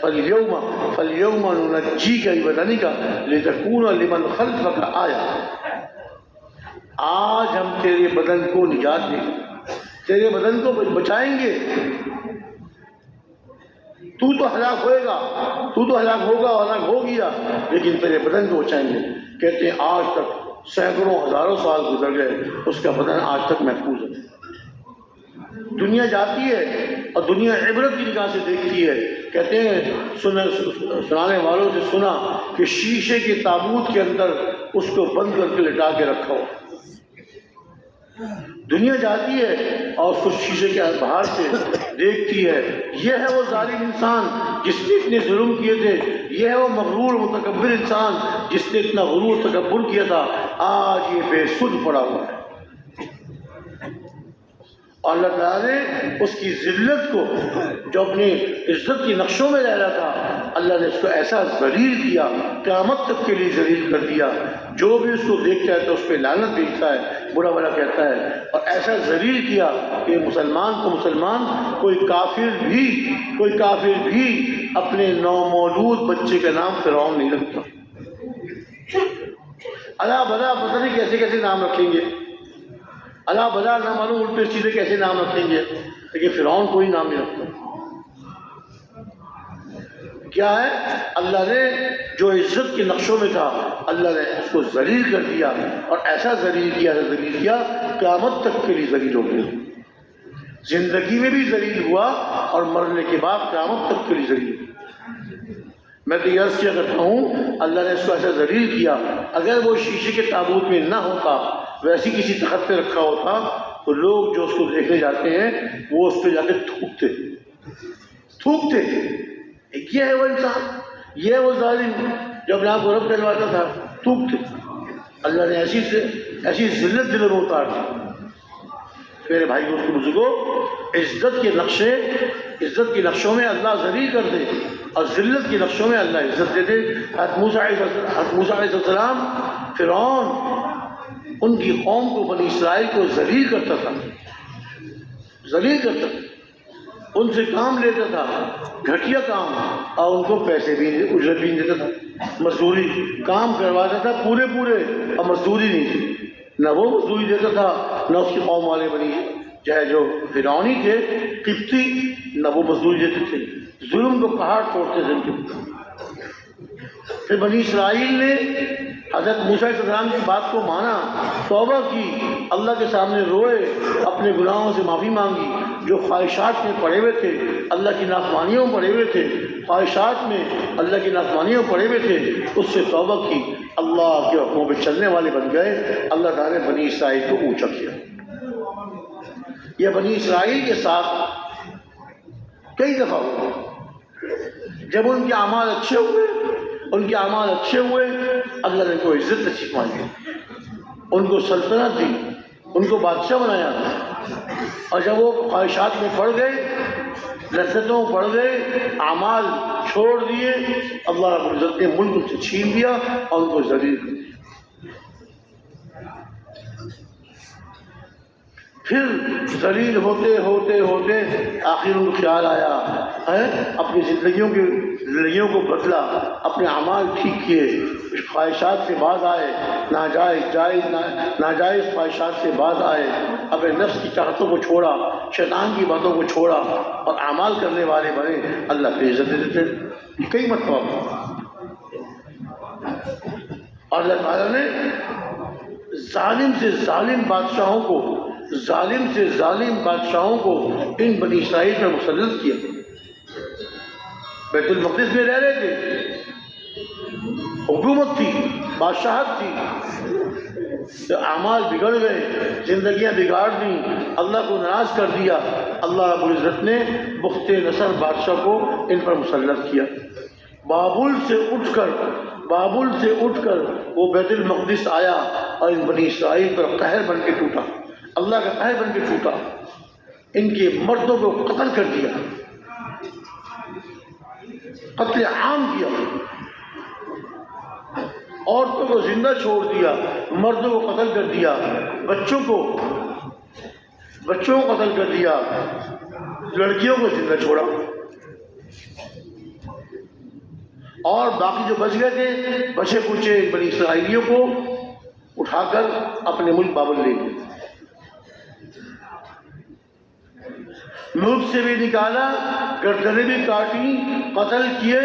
فَالْيَوْمَ نُنَجِّيكَ بِبَدَنِكَ لِتَكُونَ لِمَنْ خَلْفَكَ آیَةً. آج ہم تیرے بدن کو نجات دیں گے، تیرے بدن کو بچائیں گے. تو ہلاک ہوئے گا، تو ہلاک ہوگا، ہلاک ہو گیا، لیکن تیرے بدن کو بچائیں گے. کہتے ہیں آج تک سینکڑوں ہزاروں سال گزر گئے، اس کا بدن آج تک محفوظ ہے. دنیا جاتی ہے اور دنیا عبرت کی نگاہ سے دیکھتی ہے. کہتے ہیں سنانے والوں سے سنا کہ شیشے کے تابوت کے اندر اس کو بند کر کے لٹا کے رکھا ہو. دنیا جاتی ہے اور اس کو شیشے کے باہر سے دیکھتی ہے. یہ ہے وہ ظالم انسان جس نے اتنے ظلم کیے تھے، یہ ہے وہ مغرور متکبر انسان جس نے اتنا غرور تکبر کیا تھا. آج یہ بے سود پڑا ہوا ہے. اور اللہ تعالیٰ نے اس کی ذلت کو، جو اپنی عزت کی نقشوں میں رہ رہا تھا، اللہ نے اس کو ایسا ذلیل کیا، قیامت تک کے لیے ذلیل کر دیا. جو بھی اس کو دیکھتا ہے تو اس پہ لعنت بھیجتا ہے، برا بھلا کہتا ہے، اور ایسا ذلیل کیا کہ مسلمان کو مسلمان، کوئی کافر بھی اپنے نومولود بچے کا نام فرعون نہیں رکھتا. اللہ بھلا پتہ نہیں کیسے کیسے نام رکھیں گے، اللہ بھلا نہ معلوم الٹے سیدھے کیسے نام رکھیں گے، لیکن فرعون کوئی نام نہیں رکھتا. کیا ہے؟ اللہ نے جو عزت کے نقشوں میں تھا، اللہ نے اس کو ذلیل کر دیا، اور ایسا ذلیل کیا قیامت تک کے لیے ذلیل ہو گیا. زندگی میں بھی ذلیل ہوا اور مرنے کے بعد قیامت تک کے لیے ذلیل. میں تو یہ عرض کیا کرتا ہوں، اللہ نے اس کو ایسا ذلیل کیا. اگر وہ شیشے کے تابوت میں نہ ہوتا، ویسی کسی تخت پہ رکھا ہوتا، تو لوگ جو اس کو دیکھنے جاتے ہیں وہ اس پہ جا کے تھوکتے. یہ ہے وہ انسان، یہ ہے وہ ظالم جو اپنے آپ کو رب کہلواتا تھا، تھوکتے. اللہ نے ایسی ذلت دلوں میں اتار دی. میرے بھائی دوستو بزرگو، عزت کے نقشوں میں اللہ ذلیل کر دے اور ذلت کے نقشوں میں اللہ عزت دیتے۔ حضرت موسیٰ علیہ السلام فرعون ان کی قوم کو، بنی اسرائیل کو ذلیل کرتا تھا، ذلیل کرتا تھا، ان سے کام لیتا تھا، گھٹیا کام، اور ان کو پیسے بھی، اجرت بھی نہیں دیتا تھا، مزدوری کام کرواتا تھا پورے اور مزدوری نہیں تھی، نہ وہ مزدوری دیتا تھا نہ اس کی قوم والے بنی چاہے جو فرعونی تھے قبطی، نہ وہ مزدوری دیتے تھے، ظلم کو پہاڑ توڑتے تھے ان کے اوپر۔ پھر بنی اسرائیل نے حضرت موسیٰ علیہ السلام کی بات کو مانا، توبہ کی، اللہ کے سامنے روئے، اپنے گناہوں سے معافی مانگی، جو خواہشات میں پڑے ہوئے تھے، اللہ کی نافرمانیوں میں پڑے ہوئے تھے، خواہشات میں اللہ کی نافرمانیوں میں پڑے ہوئے تھے، اس سے توبہ کی، اللہ کے حکموں پہ چلنے والے بن گئے۔ اللہ تعالیٰ نے بنی اسرائیل کو اونچا کیا۔ یہ بنی اسرائیل کے ساتھ کئی دفعہ ہوا، جب ان کے اعمال اچھے ہوئے، اللہ نے ان کو عزت نصیب فرمائی، ان کو سلطنت دی، ان کو بادشاہ بنایا، اور جب وہ خواہشات میں پڑ گئے، لذتوں پڑ گئے، اعمال چھوڑ دیے، اللہ رب العزت نے ملک ان سے چھین دیا اور ان کو ذلیل کر دیا۔ پھر ذلیل ہوتے آخر ان کو خیال آیا ہے، اپنی زندگیوں کو بدلا، اپنے اعمال ٹھیک کیے، خواہشات سے باز آئے، ناجائز خواہشات سے باز آئے، اپنے نفس کی چاہتوں کو چھوڑا، شیطان کی باتوں کو چھوڑا اور اعمال کرنے والے بنے، اللہ پہ عزت دیتے تھے۔ کئی مرتبہ اور اللہ تعالیٰ نے ظالم سے ظالم بادشاہوں کو ان بنی اسرائیل پر مسلط کیا۔ بیت المقدس میں رہ رہے تھے، حکومت تھی، بادشاہت تھی، اعمال بگڑ گئے، زندگیاں بگاڑ دیں، اللہ کو ناراض کر دیا، اللہ رب العزت نے بخت نصر بادشاہ کو ان پر مسلط کیا۔ بابل سے اٹھ کر وہ بیت المقدس آیا اور ان بنی اسرائیل پر قہر بن کے ٹوٹا، اللہ کا قہر بن کے ٹوٹا، ان کے مردوں کو قتل کر دیا، قتل عام کیا، عورتوں کو زندہ چھوڑ دیا، مردوں کو قتل کر دیا، بچوں کو قتل کر دیا، لڑکیوں کو زندہ چھوڑا، اور باقی جو بچ گئے تھے بچے کچے بنی اسرائیلیوں کو اٹھا کر اپنے ملک بابل لے گئے، ملک سے بھی نکالا، گردنیں بھی کاٹی، قتل کیے،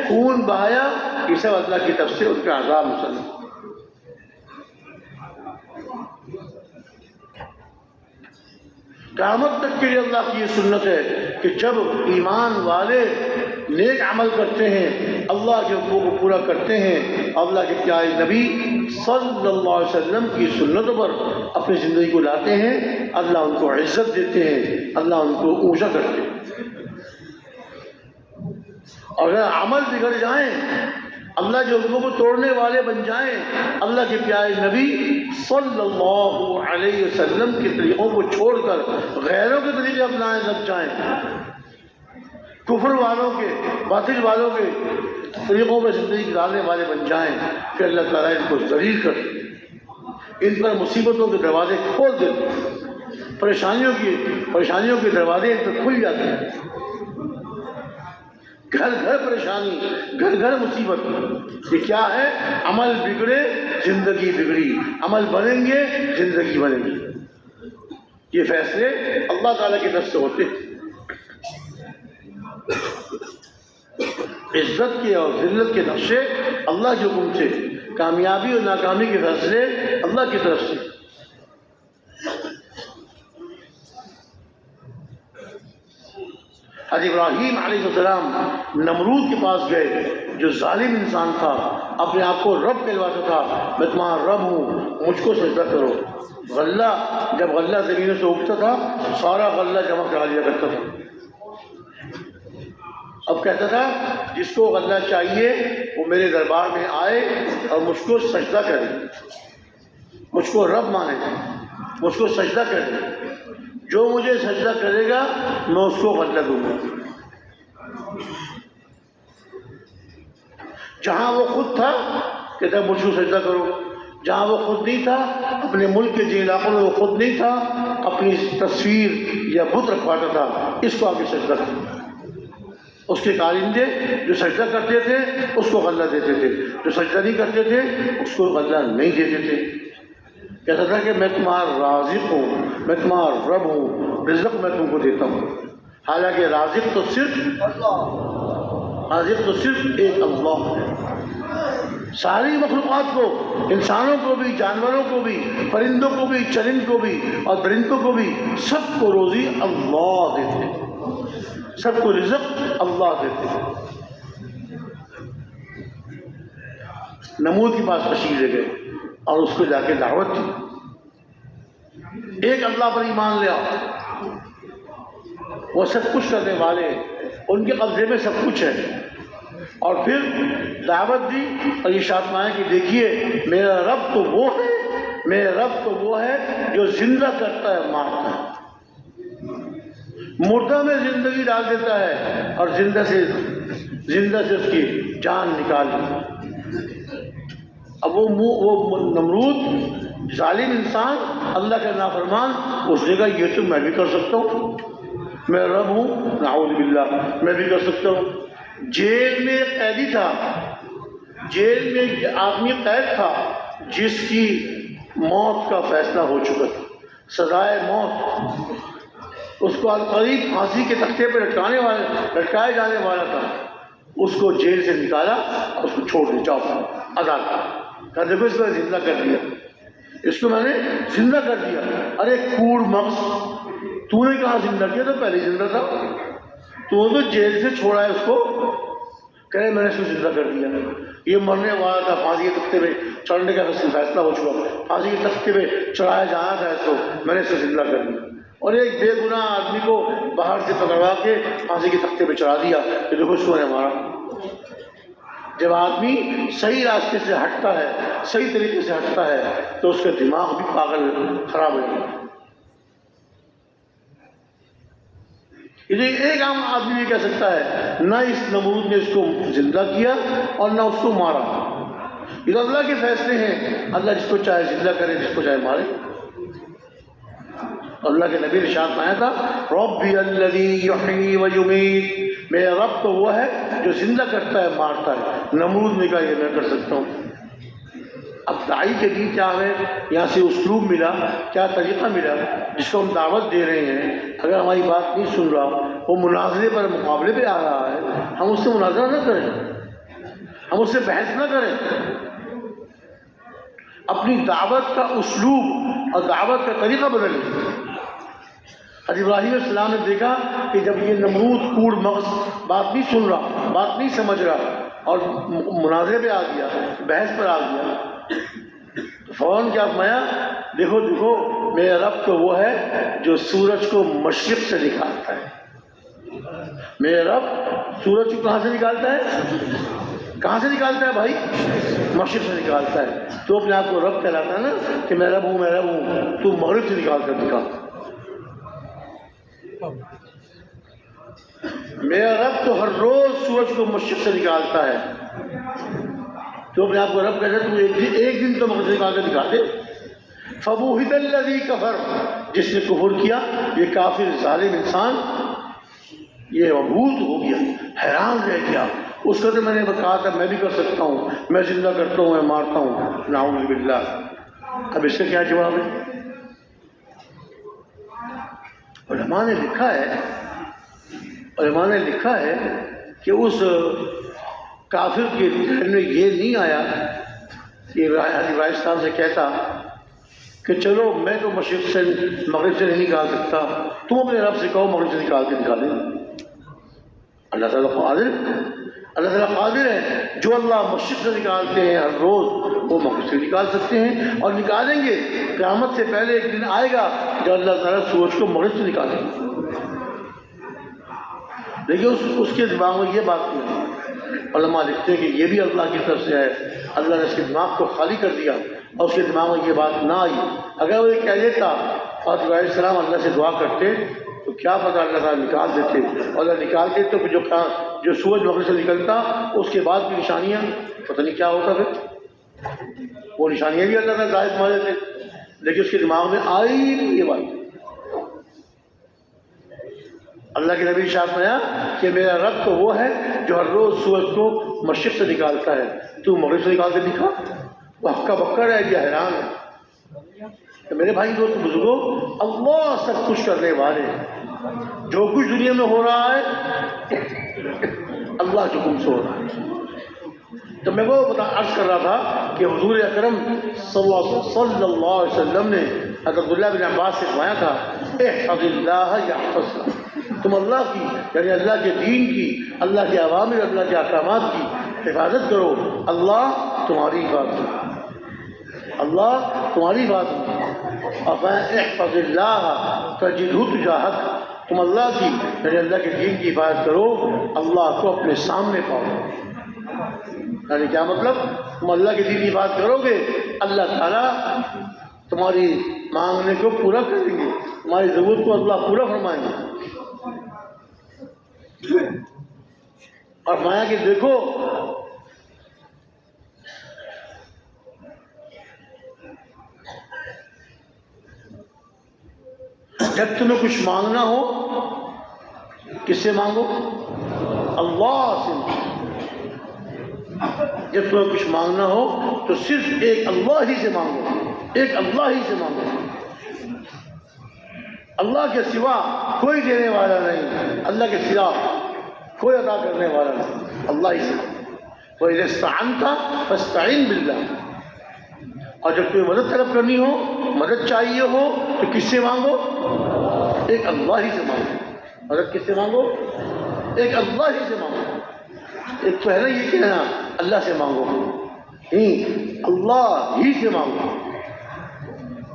خون بہایا، یہ سب اللہ کی طرف سے ان کا عذاب مسلم۔ قیامت تک کے لیے اللہ کی یہ سنت ہے کہ جب ایمان والے نیک عمل کرتے ہیں، اللہ کے حکموں کو پورا کرتے ہیں، اللہ کے پیارے نبی صلی اللہ علیہ وسلم کی سنتوں پر اپنی زندگی کو لاتے ہیں، اللہ ان کو عزت دیتے ہیں، اللہ ان کو اونچا کرتے ہیں۔ اور اگر عمل بگڑ جائیں، اللہ کے حکموں کو توڑنے والے بن جائیں، اللہ کے پیارے نبی صلی اللہ علیہ وسلم کے طریقوں کو چھوڑ کر غیروں کے طریقے اپنانے لگ جائیں، کفر والوں کے، باطل والوں کے طریقوں میں زندگی گزارنے والے بن جائیں، کہ اللہ تعالیٰ ان کو ذلیل کر دے، ان پر مصیبتوں کے دروازے کھول دے، پریشانیوں کے دروازے ان پر کھل جاتے ہیں، گھر گھر پریشانی، گھر گھر مصیبت۔ یہ کیا ہے؟ عمل بگڑے زندگی بگڑی، عمل بنیں گے زندگی بنے گی۔ یہ فیصلے اللہ تعالیٰ کی طرف سے ہوتے ہیں۔ عزت کے اور ذلت کے نقشے اللہ کے حکم سے، کامیابی اور ناکامی کے فیصلے اللہ کی طرف سے۔ حضرت ابراہیم علیہ السلام نمرود کے پاس گئے، جو ظالم انسان تھا، اپنے آپ کو رب کہلواتا تھا، میں تمہارا رب ہوں، مجھ کو سجدہ کرو۔ غلہ، جب غلہ زمینوں سے اگتا تھا سارا غلہ جمع کرا لیا کرتا تھا، اب کہتا تھا جس کو غلہ چاہیے وہ میرے دربار میں آئے اور مجھ کو سجدہ کرے، مجھ کو رب مانے، مجھ کو سجدہ کرے، جو مجھے سجدہ کرے گا میں اس کو غلہ دوں گا۔ جہاں وہ خود تھا کہتا ہے مجھ کو سجدہ کرو، جہاں وہ خود نہیں تھا، اپنے ملک کے جن علاقوں میں وہ خود نہیں تھا، اپنی تصویر یا بت رکھواتا تھا، اس کو آگے سجدہ کرو۔ اس کے کارندے جو سجدہ کرتے تھے اس کو غلہ دیتے تھے، جو سجدہ نہیں کرتے تھے اس کو غلہ نہیں دیتے تھے۔ کہتا تھا کہ میں تمہارا رازق ہوں، میں تمہارا رب ہوں، رزق میں تم کو دیتا ہوں، حالانکہ رازق تو صرف ایک اللہ ہے۔ ساری مخلوقات کو، انسانوں کو بھی، جانوروں کو بھی، پرندوں کو بھی، چرند کو بھی اور درندوں کو بھی، سب کو روزی اللہ دیتے ہیں، سب کو رزق اللہ دیتے ہیں۔ نمرود کے پاس تشریف لے گئے اور اس کو جا کے دعوت دی، ایک اللہ پر ایمان لے آؤ، وہ سب کچھ کرنے والے، ان کے قبضے میں سب کچھ ہے۔ اور پھر دعوت دی اور یہ شاطمائیں کہ دیکھیے میرا رب تو وہ ہے، میرا رب تو وہ ہے جو زندہ کرتا ہے، مارتا ہے، مردہ میں زندگی ڈال دیتا ہے اور زندہ سے اس کی جان نکال دی۔ اب وہ نمرود ظالم انسان، اللہ کا نافرمان، اس نے کہا یہ تو میں بھی کر سکتا ہوں، میں رب ہوں، نعوذ باللہ، میں بھی کر سکتا ہوں۔ جیل میں ایک قیدی تھا، جیل میں ایک آدمی قید تھا جس کی موت کا فیصلہ ہو چکا تھا، سزائے موت، اس کو القریب پھانسی کے تختے پہ لٹکائے جانے والا تھا۔ اس کو جیل سے نکالا اور اس کو چھوڑ دیا، جاؤ آزاد کہا دیکھو اس کو زندہ کر دیا، اس کو میں نے زندہ کر دیا۔ ارے کوڑ مغز، تو نے کہاں زندہ کیا؟ تو پہلے زندہ تھا، تو جیل سے چھوڑا ہے اس کو، کہے میں نے اس کو زندہ کر دیا۔ یہ مرنے والا تھا، پھانسی کے تختے پہ چڑھنے کا فیصلہ ہو چکا، پھانسی کے تختے پہ چڑھایا جانا تھا اس کو، میں نے اس کو زندہ کر دیا۔ اور ایک بے گناہ آدمی کو باہر سے پکڑوا کے پھانسی کے تختے پہ چڑھا دیا کہ دیکھو اس کو نے مارا۔ جب آدمی صحیح راستے سے ہٹتا ہے، صحیح طریقے سے ہٹتا ہے، تو اس کا دماغ بھی پاگل خراب ہو جاتا ہے۔ ایک عام آدمی یہ کہہ سکتا ہے نہ اس نمرود نے اس کو زندہ کیا اور نہ اس کو مارا، یہ تو اللہ کے فیصلے ہیں، اللہ جس کو چاہے زندہ کرے، جس کو چاہے مارے۔ اللہ کے نبی ارشاد آیا تھا ربی الذی یحیی و یمیت، میرا رب تو وہ ہے جو زندہ کرتا ہے مارتا ہے۔ نمرود نے کہا یہ میں کر سکتا ہوں۔ اب داعی کے لیے کیا ہے، یہاں سے اسلوب ملا، کیا طریقہ ملا، جس کو ہم دعوت دے رہے ہیں، اگر ہماری بات نہیں سن رہا، وہ مناظرے پر مقابلے پہ آ رہا ہے، ہم اس سے مناظرہ نہ کریں، ہم اس سے بحث نہ کریں، اپنی دعوت کا اسلوب اور دعوت کا طریقہ بدلیں۔ حضرت ابراہیم علیہ السلام نے دیکھا کہ جب یہ نمرود کوڑ مغز بات نہیں سن رہا، بات نہیں سمجھ رہا اور مناظرے پہ آ گیا، بحث پر آ گیا، تو فوراً کیا فرمایا، دیکھو دیکھو میرا رب تو وہ ہے جو سورج کو مشرق سے نکالتا ہے۔ میرا رب سورج کو کہاں سے نکالتا ہے؟ کہاں سے نکالتا ہے بھائی؟ مشرق سے نکالتا ہے۔ تو اپنے آپ کو رب کہلاتا ہے نا کہ میں رب ہوں، میں رب ہوں، تو مغرب سے نکال کر دکھا۔ میرا رب تو ہر روز سورج کو مشرق سے نکالتا ہے، تو اپنے آپ کو رب کہتا ہے تو ایک دن تو مغرب سے نکال کر دکھا دے۔ فبوہت الذی کفر، جس نے کفر کیا، یہ کافر ظالم انسان یہ مبہوت ہو گیا، حیران رہ گیا۔ اس کا تو میں نے کہا تھا میں بھی کر سکتا ہوں، میں زندہ کرتا ہوں، میں مارتا ہوں، نعوذ باللہ۔ اب اس کا کیا جواب ہے؟ علماء نے لکھا ہے کہ اس کافر کے ذہن میں یہ نہیں آیا کہ ابراہیم صاحب سے کہتا کہ چلو میں تو مشرق سے مغرب سے نہیں نکال سکتا، تم اپنے رب سے کہو مغرب سے نکال کے نکالیں۔ اللہ تعالیٰ قادر ہے، جو اللہ مشرق سے نکالتے ہیں ہر روز، وہ مغرب سے نکال سکتے ہیں اور نکالیں گے۔ قیامت سے پہلے ایک دن آئے گا جب اللہ تعالیٰ سورج کو مغرب سے نکالیں گے، لیکن اس کے دماغ میں یہ بات نہیں ہے۔ علماء لکھتے ہیں کہ یہ بھی اللہ کی طرف سے ہے، اللہ نے اس کے دماغ کو خالی کر دیا اور اس کے دماغ میں یہ بات نہ آئی۔ اگر وہ یہ کہہ دیتا اور ابراہیم السلام اللہ سے دعا کرتے تو کیا پتہ اللہ تعالیٰ نکال دیتے، اور اللہ نکال دیتے تو جو سورج مغرب سے نکلتا اس کے بعد کی نشانیاں پتہ نہیں کیا ہوتا پھر، وہ نشانیاں بھی اللہ تعالیٰ ظاہر فرما دیتے، لیکن اس کے دماغ میں آئی نہیں یہ بات۔ اللہ کے نبی شاہ فرمایا کہ میرا رب تو وہ ہے جو ہر روز سورج کو مشرق سے نکالتا ہے، تو مغرب سے نکال کے دکھا۔ وہ ہکا بکا رہ گیا، حیران ہے۔ تو میرے بھائی دوست بزرگوں، اللہ سب کچھ کرنے والے، جو کچھ دنیا میں ہو رہا ہے اللہ کے حکم سے ہو رہا ہے۔ تو میں وہ عرض کر رہا تھا کہ حضور اکرم صلی اللہ علیہ وسلم نے حضرت عبداللہ بن عباس سے فرمایا تھا احفظ اللہ یحفظک، تم اللہ کی یعنی اللہ کے دین کی، اللہ کے اوامر، اللہ کے احکامات کی حفاظت کرو، اللہ تمہاری حفاظت کرے، اللہ تمہاری حفاظت کرے۔ اور احفظ اللہ تجدہ تجاہک، تم اللہ کی یعنی اللہ کے دین کی حفاظت کرو، اللہ کو اپنے سامنے پاؤ۔ یعنی کیا مطلب؟ تم اللہ کے دین کی بات کرو گے، اللہ تعالیٰ تمہاری مانگنے کو پورا کریں گے، تمہاری ضرورت کو اللہ پورا فرمائیں گے۔ اور فرمایا کہ دیکھو جب تمہیں کچھ مانگنا ہو کس سے مانگو؟ اللہ سے مانگو۔ جب تمہیں کچھ مانگنا ہو تو صرف ایک اللہ ہی سے مانگو، ایک اللہ ہی سے مانگو، اللہ کے سوا کوئی دینے والا نہیں، اللہ کے سوا کوئی عطا کرنے والا نہیں، اللہ ہی سے مانگو۔ وَإِذَا اسْتَعَنْتَ فَاسْتَعِنْ بِاللَّهِ، اور جب تمہیں مدد طلب کرنی ہو، مدد چاہیے ہو تو کس سے مانگو؟ ایک اللہ ہی سے مانگو۔ مدد کس سے مانگو؟ ایک اللہ ہی سے مانگو۔ ایک تو ہے نا یہ کہنا اللہ سے مانگو، اللہ ہی سے مانگو۔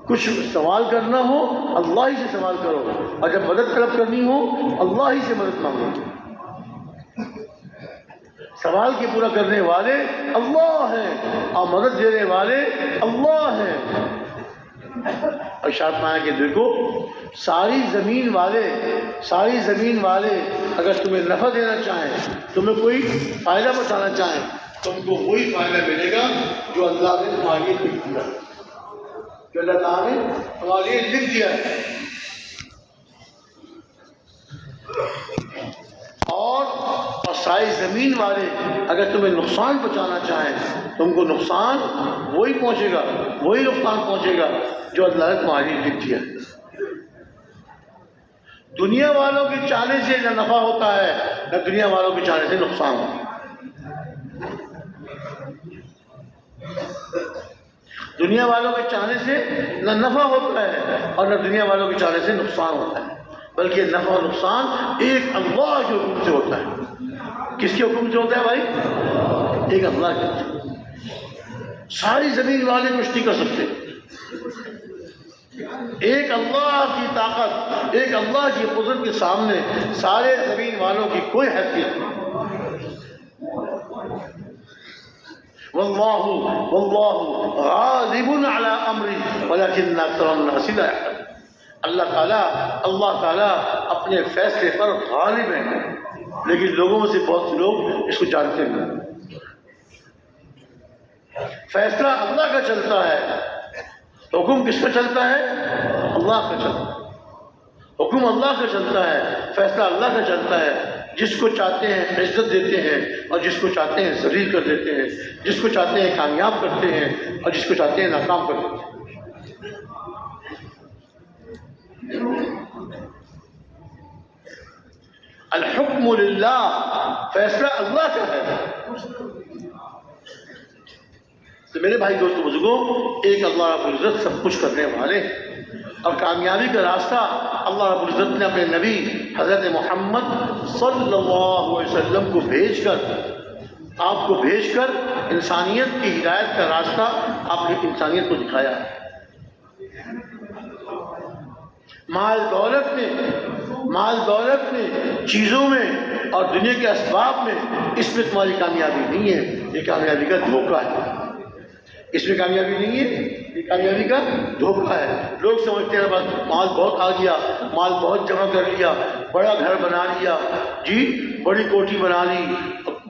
کچھ سوال کرنا ہو اللہ ہی سے سوال کرو، اور جب مدد طلب کرنی ہو اللہ ہی سے مدد مانگو۔ سوال کے پورا کرنے والے اللہ ہیں اور مدد دینے والے اللہ ہیں۔ اور شاید میں کہ دیکھو ساری زمین والے اگر تمہیں نفع دینا چاہیں، تمہیں کوئی فائدہ پہنچانا چاہیں، تم کو وہی فائدہ ملے گا جو اللہ نے تمہارے لیے لکھ دیا، جو اللہ تعالیٰ نے تمہارے لیے لکھ دیا ہے۔ اور ساری زمین والے اگر تمہیں نقصان پہنچانا چاہیں، تم کو نقصان وہی پہنچے گا، وہی نقصان پہنچے گا جو اللہ نے تمہارے لیے لکھ دیا ہے۔ دنیا والوں کے چاہنے سے نہ نفع ہوتا ہے، نہ دنیا والوں کے چاہنے سے نقصان ہوتا ہے۔ دنیا والوں کے چاہنے سے نہ نفع ہوتا ہے اور نہ دنیا والوں کے چاہنے سے نقصان ہوتا ہے، بلکہ نفع اور نقصان ایک اللہ کے حکم سے ہوتا ہے۔ کس کے حکم سے ہوتا ہے بھائی؟ ایک اللہ کے حکم سے۔ ساری زمین والے کچھ نہیں کر سکتے، ایک اللہ کی طاقت، ایک اللہ کی قدرت کے سامنے سارے زمین والوں کی کوئی حیثیت نہیں۔ واللہ غالب علی امرہ ولکن اکثر الناس لا یعلمون۔ اللہ تعالیٰ اپنے فیصلے پر غالب ہیں، لیکن لوگوں میں سے بہت سے لوگ اس کو جانتے نہیں۔ فیصلہ اللہ کا چلتا ہے، حکم کس کا چلتا ہے؟ اللہ کا چلتا ہے۔ حکم اللہ کا چلتا ہے، فیصلہ اللہ کا چلتا ہے۔ جس کو چاہتے ہیں عزت دیتے ہیں اور جس کو چاہتے ہیں ذلیل کر دیتے ہیں، جس کو چاہتے ہیں کامیاب کرتے ہیں اور جس کو چاہتے ہیں ناکام کر دیتے ہیں۔ الحکم للہ، فیصلہ اللہ کا ہے۔ تو میرے بھائی دوستو بزرگوں، ایک اللہ رب العزت سب کچھ کرنے والے ہیں، اور کامیابی کا راستہ اللہ رب العزت نے اپنے نبی حضرت محمد صلی اللہ علیہ وسلم کو بھیج کر، آپ کو بھیج کر انسانیت کی ہدایت کا راستہ آپ نے انسانیت کو دکھایا ہے۔ مال دولت میں چیزوں میں اور دنیا کے اسباب میں اس میں تمہاری کامیابی نہیں ہے، یہ کامیابی کا دھوکہ ہے۔ اس میں کامیابی نہیں ہے، یہ کامیابی کا دھوکہ ہے۔ لوگ سمجھتے ہیں بس مال بہت آ گیا، مال بہت جمع کر لیا، بڑا گھر بنا لیا، جی بڑی کوٹھی بنا لی،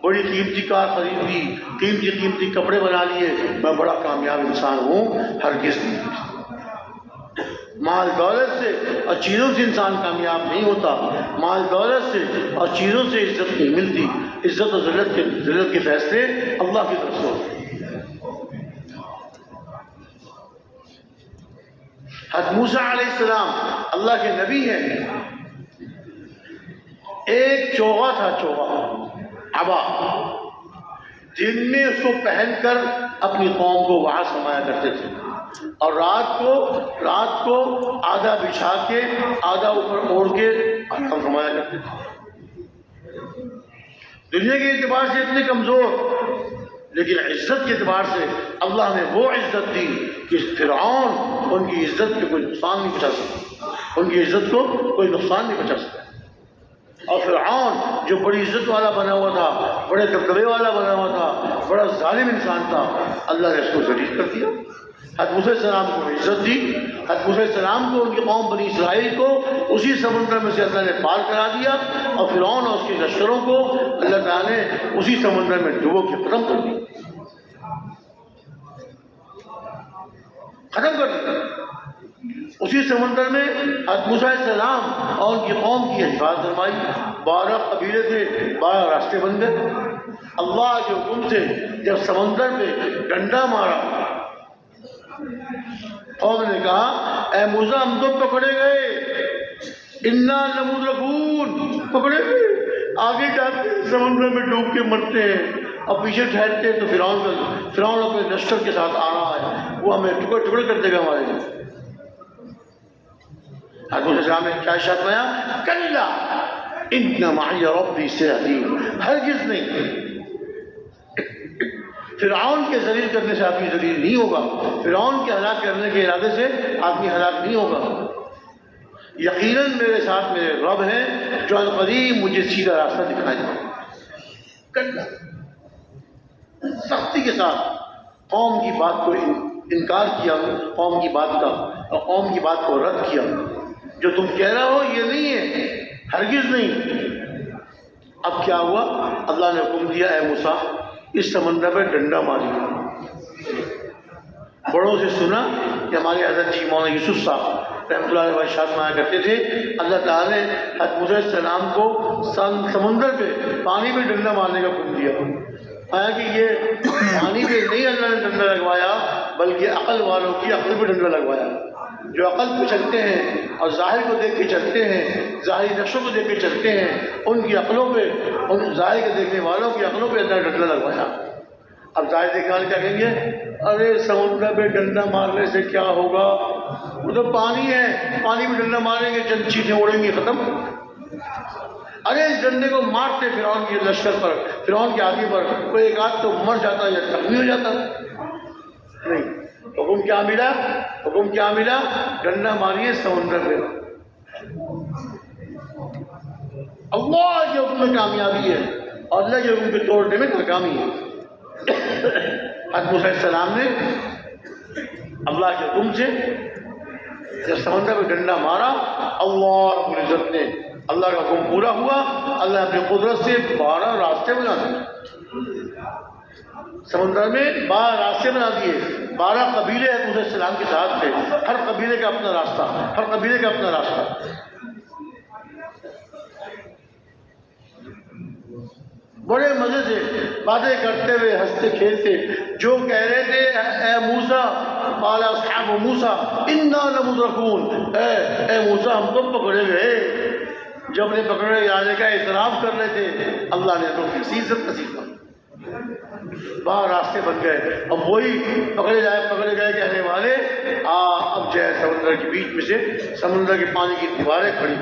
بڑی قیمتی کار خرید لی، قیمتی کپڑے بنا لیے، میں بڑا کامیاب انسان ہوں۔ ہرگز نہیں۔ مال دولت سے اور چیزوں سے انسان کامیاب نہیں ہوتا، مال دولت سے اور چیزوں سے عزت نہیں ملتی۔ عزت اور ذلت کے فیصلے اللہ کی طرف سے ہوتے ہیں۔ حضرت موسیٰ علیہ السلام اللہ کے نبی ہیں، ایک چوغا تھا، چوغا عبا، جن میں اس کو پہن کر اپنی قوم کو وہاں سمایا کرتے تھے، اور رات کو آدھا بچھا کے آدھا اوپر اوڑھ کے آرام فرمایا کرتے تھے۔ دنیا کے اعتبار سے اتنے کمزور، لیکن عزت کے اعتبار سے اللہ نے وہ عزت دی کہ فرعون ان کی عزت کو کوئی نقصان نہیں پہنچا سکتا، ان کی عزت کو کوئی نقصان نہیں پہنچا سکتا۔ اور فرعون جو بڑی عزت والا بنا ہوا تھا، بڑے دبدبے والا بنا ہوا تھا، بڑا ظالم انسان تھا، اللہ نے اس کو ذلیل کر دیا۔ حضرت موسیٰ علیہ السلام کو عزت دی، حضرت موسیٰ علیہ السلام کو ان کی قوم بنی اسرائیل کو اسی سمندر میں سے اللہ نے پار کرا دیا، اور فرعون اور اس کے لشکروں کو اللہ تعالیٰ نے اسی سمندر میں ڈبو کے ختم کر دیا، ختم کر دیا۔ اسی سمندر میں حضرت موسیٰ علیہ السلام اور ان کی قوم کی حفاظت فرمائی۔ 12 قبیلے تھے، 12 راستے بن گئے۔ اللہ کے حکم سے جب سمندر پہ ڈنڈا مارا، قوم نے کہا اے موسیٰ ہم تو پکڑے گئے، انا لمدرکون، پکڑے گئے، آگے جاتے ہیں سمندر میں ڈوب کے مرتے ہیں، اور پیچھے ٹھہرتے ہیں تو فرعون اپنے لشکر کے ساتھ آ رہا ہے، وہ ہمیں ٹکڑے ٹکڑے کر دے گا ہمارے لیے۔ حضرت موسیٰ علیہ السلام نے کیا ارشاد فرمایا؟ کلا ان معی ربی سیہدین، ہرگز نہیں، فرعون کے ذلیل کرنے سے آدمی ذلیل نہیں ہوگا، فرعون کے ہلاک کرنے کے ارادے سے آدمی ہلاک نہیں ہوگا۔ یقیناً میرے ساتھ میرے رب ہیں جو عنقریب مجھے سیدھا راستہ دکھائیں گے۔ کلا، سختی کے ساتھ قوم کی بات کو انکار کیا، قوم کی بات کا اور قوم کی بات کو رد کیا۔ جو تم کہہ رہے ہو یہ نہیں ہے، ہرگز نہیں۔ اب کیا ہوا؟ اللہ نے حکم دیا اے موسیٰ اس سمندر پہ ڈنڈا ماری۔ بڑوں سے سنا کہ ہمارے حضرت جی مولانا یوسف صاحب رحمۃ اللہ علیہ ارشاد فرمایا کرتے تھے، اللہ تعالیٰ نے حضرت موسیٰ علیہ السلام کو سمندر پہ پانی میں ڈنڈا مارنے کا حکم دیا۔ حالانکہ یہ پانی پہ نہیں اللہ نے ڈنڈا لگوایا، بلکہ عقل والوں کی عقل پہ ڈنڈا لگوایا۔ جو عقل پہ چلتے ہیں اور ظاہر کو دیکھ کے چلتے ہیں، ظاہری نقشوں کو دیکھ کے چلتے ہیں، ان کی عقلوں پہ، ان ظاہر کے دیکھنے والوں کی عقلوں پہ اللہ نے ڈنڈا لگوایا۔ اب ظاہر دیکھنے والے کیا کہیں گے؟ ارے سمندر پہ ڈنڈا مارنے سے کیا ہوگا، وہ تو پانی ہے، پانی میں ڈنڈا ماریں گے چند چیزیں اڑیں گی، ختم۔ ارے اس ڈنڈے کو مارتے فرعون کے لشکر پر، فرعون کے آدمی پر، کوئی ایک آدھ تو مر جاتا یا زخمی ہو جاتا۔ نہیں، حکم کیا ملا؟ حکم کیا ملا؟ ڈنڈا ماریے سمندر پہ۔ اللہ کے حکم میں کامیابی ہے اور اللہ کے حکم کے توڑنے میں ناکامی ہے۔ حضرت موسیٰ علیہ السلام نے اللہ کے حکم سے جب سمندر پہ ڈنڈا مارا، اللہ رب العزت نے، اللہ کا حکم پورا ہوا، اللہ نے اپنی قدرت سے 12 راستے بنا دیے۔ سمندر میں 12 راستے بنا دیے، 12 قبیلے موسیٰ علیہ السلام کے ساتھ تھے، ہر قبیلے کا اپنا راستہ، ہر قبیلے کا اپنا راستہ۔ بڑے مزے سے باتیں کرتے ہوئے ہنستے کھیلتے جو کہہ رہے تھے اے موسیٰ، قال اصحاب موسیٰ انا لمدرکون، اے موسیٰ ہم تو پکڑے گئے، جب اپنے پکڑے جانے کا اعتراف کر رہے تھے اللہ نے تو کسی عزت نصیب کر، 12 راستے بن گئے۔ اب وہی پکڑے گئے کہنے والے اب جو ہے سمندر کے بیچ میں سے سمندر کے پانی کی دیواریں کھڑی،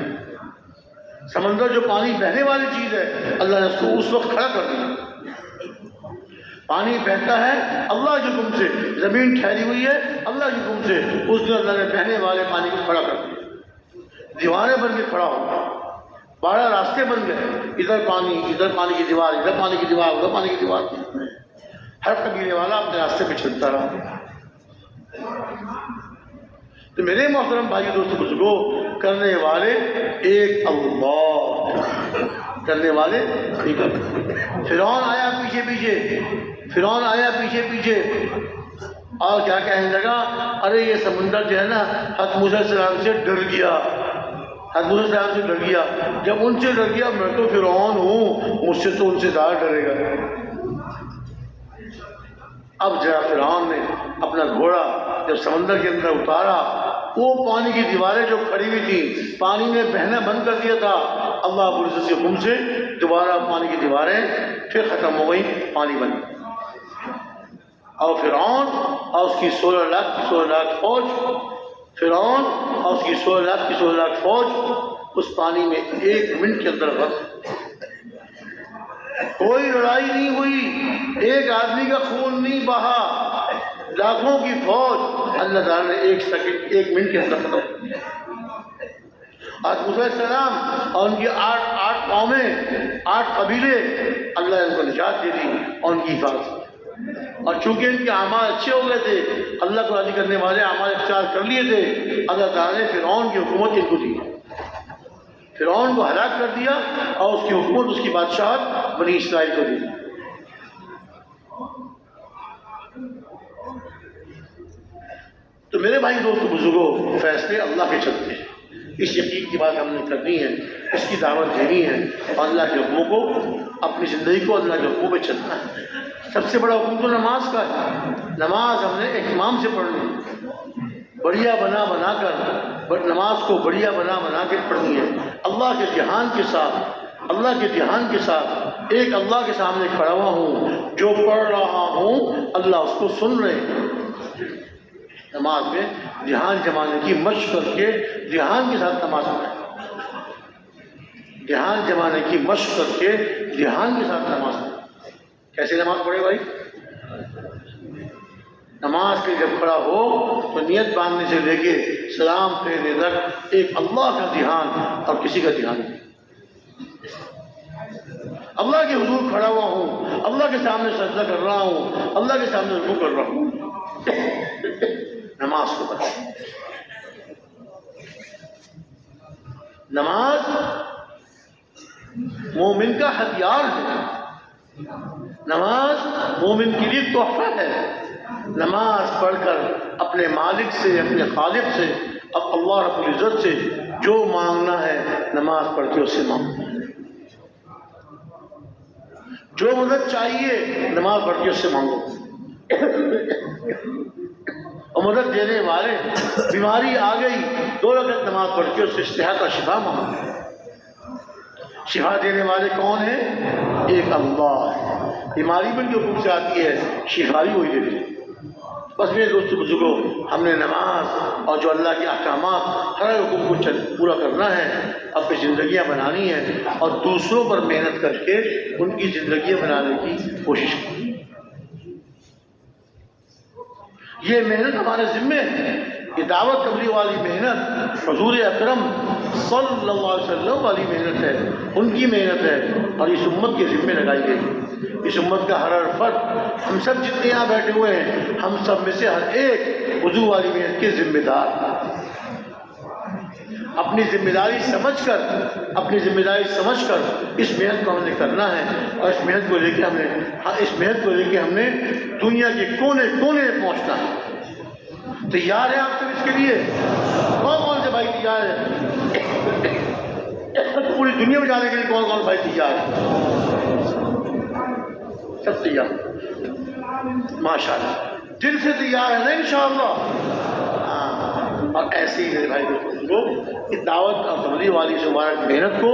سمندر جو پانی بہنے والی چیز ہے اللہ نے اس کو اس وقت کھڑا کر دیا۔ پانی بہتا ہے اللہ کے حکم سے، زمین ٹھہری ہوئی ہے اللہ کے حکم سے، اس دن اللہ نے بہنے والے پانی کو کھڑا کر دیا، دیواریں بن کے کھڑا ہو، 12 راستے بن گئے، ادھر پانی کی دیوار، ادھر پانی کی دیوار، ادھر پانی کی دیوار۔ ہر قبیلے والا اپنے راستے پہ چلتا رہا۔ تو میرے محترم بھائی دوستو بزرگوں، کرنے والے ایک اللہ، کرنے والے ایک اللہ۔ فرعون آیا پیچھے پیچھے، فرعون آیا پیچھے پیچھے اور کیا کہنے لگا، ارے یہ سمندر جو ہے نا حضرت موسیٰ علیہ السلام سے ڈر گیا، حضرت موسیٰ علیہ السلام سے ڈر گیا۔ جب ان سے ڈر گیا، میں تو فرعون ہوں، مجھ سے تو ان سے زیادہ ڈرے گا۔ اب ذرا فرعون نے اپنا گھوڑا جب سمندر کے اندر اتارا، وہ پانی کی دیواریں جو کھڑی ہوئی تھیں پانی نے بہنا بند کر دیا تھا، اللہ رب العزت کے حکم سے دوبارہ پانی کی دیواریں پھر ختم ہو گئی، پانی بند۔ اور فرعون اور اس کی 16 لاکھ فوج، فرعون اور اس کی 16 لاکھ فوج اس پانی میں 1 منٹ کے اندر غرق۔ کوئی لڑائی نہیں ہوئی، ایک آدمی کا خون نہیں بہا، لاکھوں کی فوج اللہ تعالیٰ نے 1 سیکنڈ 1 منٹ کے اندر ختم کیا۔ آج موسیٰ علیہ السلام اور ان کی 8 قومیں، 8 قبیلے، اللہ نے ان کو نجات دے دی اور ان کی حفاظت۔ اور چونکہ ان کے اعمال اچھے ہو گئے تھے، اللہ کو راضی کرنے والے اعمال اختیار کر لیے تھے، اللہ تعالیٰ نے فرعون کی حکومت ان کو دی، فرعون کو ہلاک کر دیا اور اس کی حکومت، اس کی بادشاہت بنی اسرائیل کو دی۔ تو میرے بھائی دوستو بزرگوں، فیصلے اللہ کے چلتے ہیں، اس یقین کی بات ہم نے کرنی ہے، اس کی دعوت دینی ہے اور اللہ کے حکموں کو، اپنی زندگی کو اللہ کے حکموں پہ چلنا ہے۔ سب سے بڑا حکم تو نماز کا ہے، نماز ہم نے اہتمام سے پڑھنی، بڑھیا بنا بنا کر، نماز کو بڑھیا بنا بنا کے پڑھنی ہے، اللہ کے دھیان کے ساتھ، اللہ کے دھیان کے ساتھ، ایک اللہ کے سامنے کھڑا ہوا ہوں، جو پڑھ رہا ہوں اللہ اس کو سن رہے ہیں۔ نماز میں دھیان جمانے کی مشق کر کے دھیان کے ساتھ نماز پڑھیں، دھیان جمانے کی مشق کر کے دھیان کے ساتھ نماز پڑھیں۔ کیسے نماز پڑھے بھائی؟ نماز کے جب کھڑا ہو تو نیت باندھنے سے لے کے سلام پھیرنے تک ایک اللہ کا دھیان اور کسی کا دھیان نہیں۔ اللہ کے حضور کھڑا ہوا ہوں، اللہ کے سامنے سجدہ کر رہا ہوں، اللہ کے سامنے رکوع کر رہا ہوں، نماز کو پڑھیں۔ نماز مومن کا ہتھیار ہے، نماز مومن کے لیے تحفہ ہے۔ نماز پڑھ کر اپنے مالک سے، اپنے خالق سے، اب اللہ رب العزت سے جو مانگنا ہے نماز پڑھ کے اس سے مانگنا ہے، جو مدد چاہیے نماز پڑھ کے اس سے مانگو، اور مدد دینے والے، بیماری آ گئی 2 رکعت نماز پڑھ کے اس سے صحت اور شفا مانگو۔ شفا دینے والے کون ہیں؟ ایک اللہ ہے، بیماری بھی ان کے حکم سے آتی ہے، شفا بھی وہی دیتے ہیں۔ بس میرے دوستو بزرگوں، ہم نے نماز اور جو اللہ کے احکامات ہر حکم کو پورا کرنا ہے، اپنی زندگیاں بنانی ہے اور دوسروں پر محنت کر کے ان کی زندگیاں بنانے کی کوشش کریں۔ یہ محنت ہمارے ذمے ہے، یہ دعوت تبلیغ والی محنت حضور اکرم صلی اللہ علیہ وسلم والی محنت ہے، ان کی محنت ہے اور اس امت کے ذمے لگائی گئی۔ اس امت کا ہر فرد، ہم سب جتنے یہاں بیٹھے ہوئے ہیں، ہم سب میں سے ہر ایک وضو والی محنت کے ذمہ دار۔ اپنی ذمہ داری سمجھ کر، اپنی ذمہ داری سمجھ کر اس محنت کو ہم نے کرنا ہے اور اس محنت کو لے کے ہم نے دنیا کے کونے کونے میں پہنچنا ہے۔ تیار ہیں آپ سب اس کے لیے؟ کون کون سے بھائی تیار ہیں؟ پوری دنیا میں جانے کے لیے کون کون بھائی تیار ہیں؟ سب تیار، ماشاءاللہ، دل سے تیار ہے نا انشاءاللہ؟ ہاں، اور ایسے ہی میرے بھائی دوستوں، اس دعوت اور تبلیغ والی اس مبارک محنت کو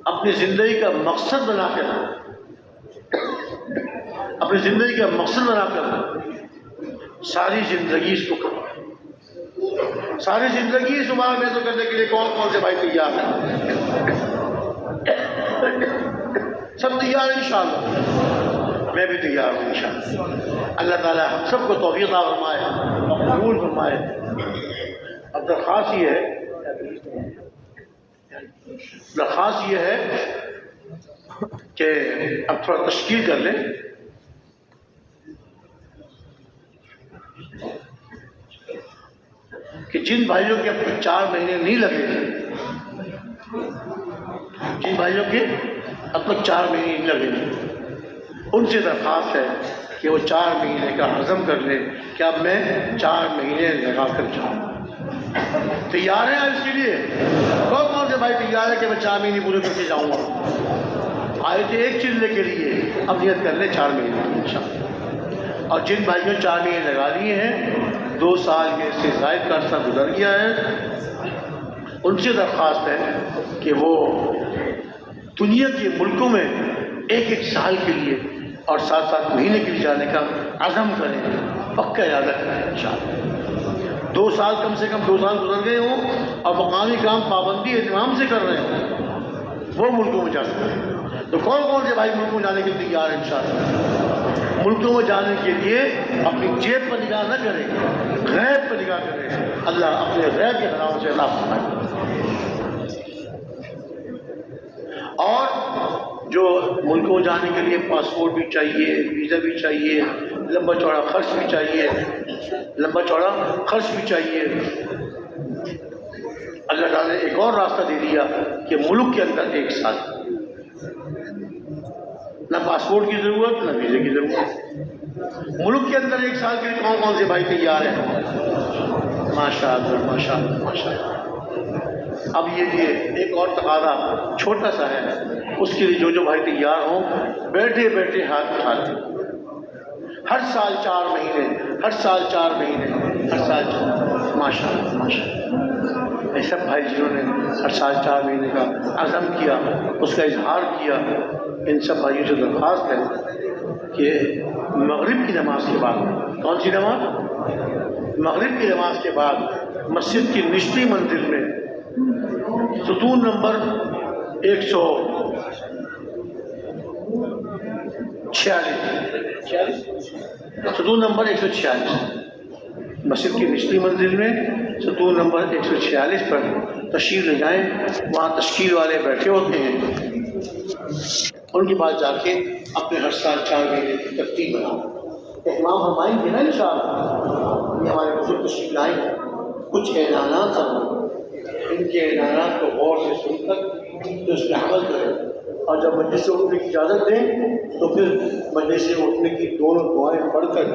اپنی زندگی کا مقصد بنا کر، اپنی زندگی کا مقصد بنا کر ساری زندگی اس کو کرو، ساری زندگی اس مبارک محنت کرنے کے لیے کون کون سے بھائی تیار ہیں؟ سب تیار ہیں انشاءاللہ؟ میں بھی تیار ہوں انشاءاللہ۔ اللہ تعالیٰ ہم سب کو توفیق عطا فرمائے اور قبول فرمائے۔ اب درخواست یہ ہے کہ اب تھوڑا تشکیل کر لیں، کہ جن بھائیوں کے اب تک 4 مہینے نہیں لگے، جن بھائیوں کے اب تک 4 مہینے نہیں لگے، ان سے درخواست ہے کہ وہ 4 مہینے کا عزم کر لے کہ اب میں 4 مہینے لگا کر جاؤں۔ تیار ہیں اس کے لیے؟ کون سے بھائی تیار ہے کہ میں 4 مہینے پورے کر کے جاؤں گا؟ آئے تھے ایک چیز کے لیے، اب نیت کر لیں 4 مہینے کی انشاءاللہ۔ اور جن بھائیوں 4 مہینے لگا لیے ہیں، 2 سال کے سے زائد کا عرصہ گزر گیا ہے، ان سے درخواست ہے کہ وہ دنیا کے ملکوں میں 1 سال کے لیے اور 7 مہینے کے لیے جانے کا عزم کریں، پکا ارادہ کریں انشاءاللہ۔ 2 سال کم سے کم 2 سال گزر گئے ہوں اور مقامی کام پابندی اہتمام سے کر رہے ہیں، وہ ملکوں میں جا سکتے ہیں۔ تو کون کون سے بھائی ملکوں میں جانے کے لیے تیار ہیں انشاءاللہ؟ ملکوں میں جانے کے لیے اپنی جیب پر نگاہ نہ کریں، غیب پر نگاہ کریں، اللہ اپنے غیب کے خزانوں سے عطا فرمائے۔ اور جو ملکوں میں جانے کے لیے پاسپورٹ بھی چاہیے، ویزا بھی چاہیے، لمبا چوڑا خرچ بھی چاہیے، لمبا چوڑا خرچ بھی چاہیے، اللہ تعالیٰ نے ایک اور راستہ دے دیا کہ ملک کے اندر 1 سال، نہ پاسپورٹ کی ضرورت نہ ویزے کی ضرورت، ملک کے اندر 1 سال کے لیے کون کون سے بھائی تیار ہیں؟ ماشاء اللہ ماشاء اللہ ماشاء اللہ۔ اب یہ ایک اور تقاضا چھوٹا سا ہے، اس کے لیے جو بھائی تیار ہوں بیٹھے بیٹھے ہاتھ اٹھا لیں۔ ہر سال 4 مہینے، ہر سال 4 مہینے، ہر سال ماشاء اللہ ماشاء اللہ۔ ایسے بھائی جنہوں نے ہر سال 4 مہینے کا عزم کیا، اس کا اظہار کیا، ان سب بھائیوں سے درخواست ہے کہ مغرب کی نماز کے بعد، کون سی نماز؟ مغرب کی نماز کے بعد مسجد کی نچلی منزل میں ستون نمبر 146، ستون نمبر 146، مسجد کی نچلی منزل میں ستون نمبر 146 پر تشریف لے جائیں۔ وہاں تشکیل والے بیٹھے ہوتے ہیں، ان کے پاس جا کے اپنے ہر سال 4 مہینے کی ترتیب بناؤ۔ اہتمام فرمائیں گے نا انشاءاللہ، یہ ہمارے بزرگ تشریف لائیں، کچھ اعلانات ہیں، ان کے اعلانات کو غور سے سن کر تو اس پہ عمل کریں، اور جب مجلس سے اٹھنے کی اجازت دیں تو پھر مجلس سے اٹھنے کی دونوں دعائیں پڑھ کر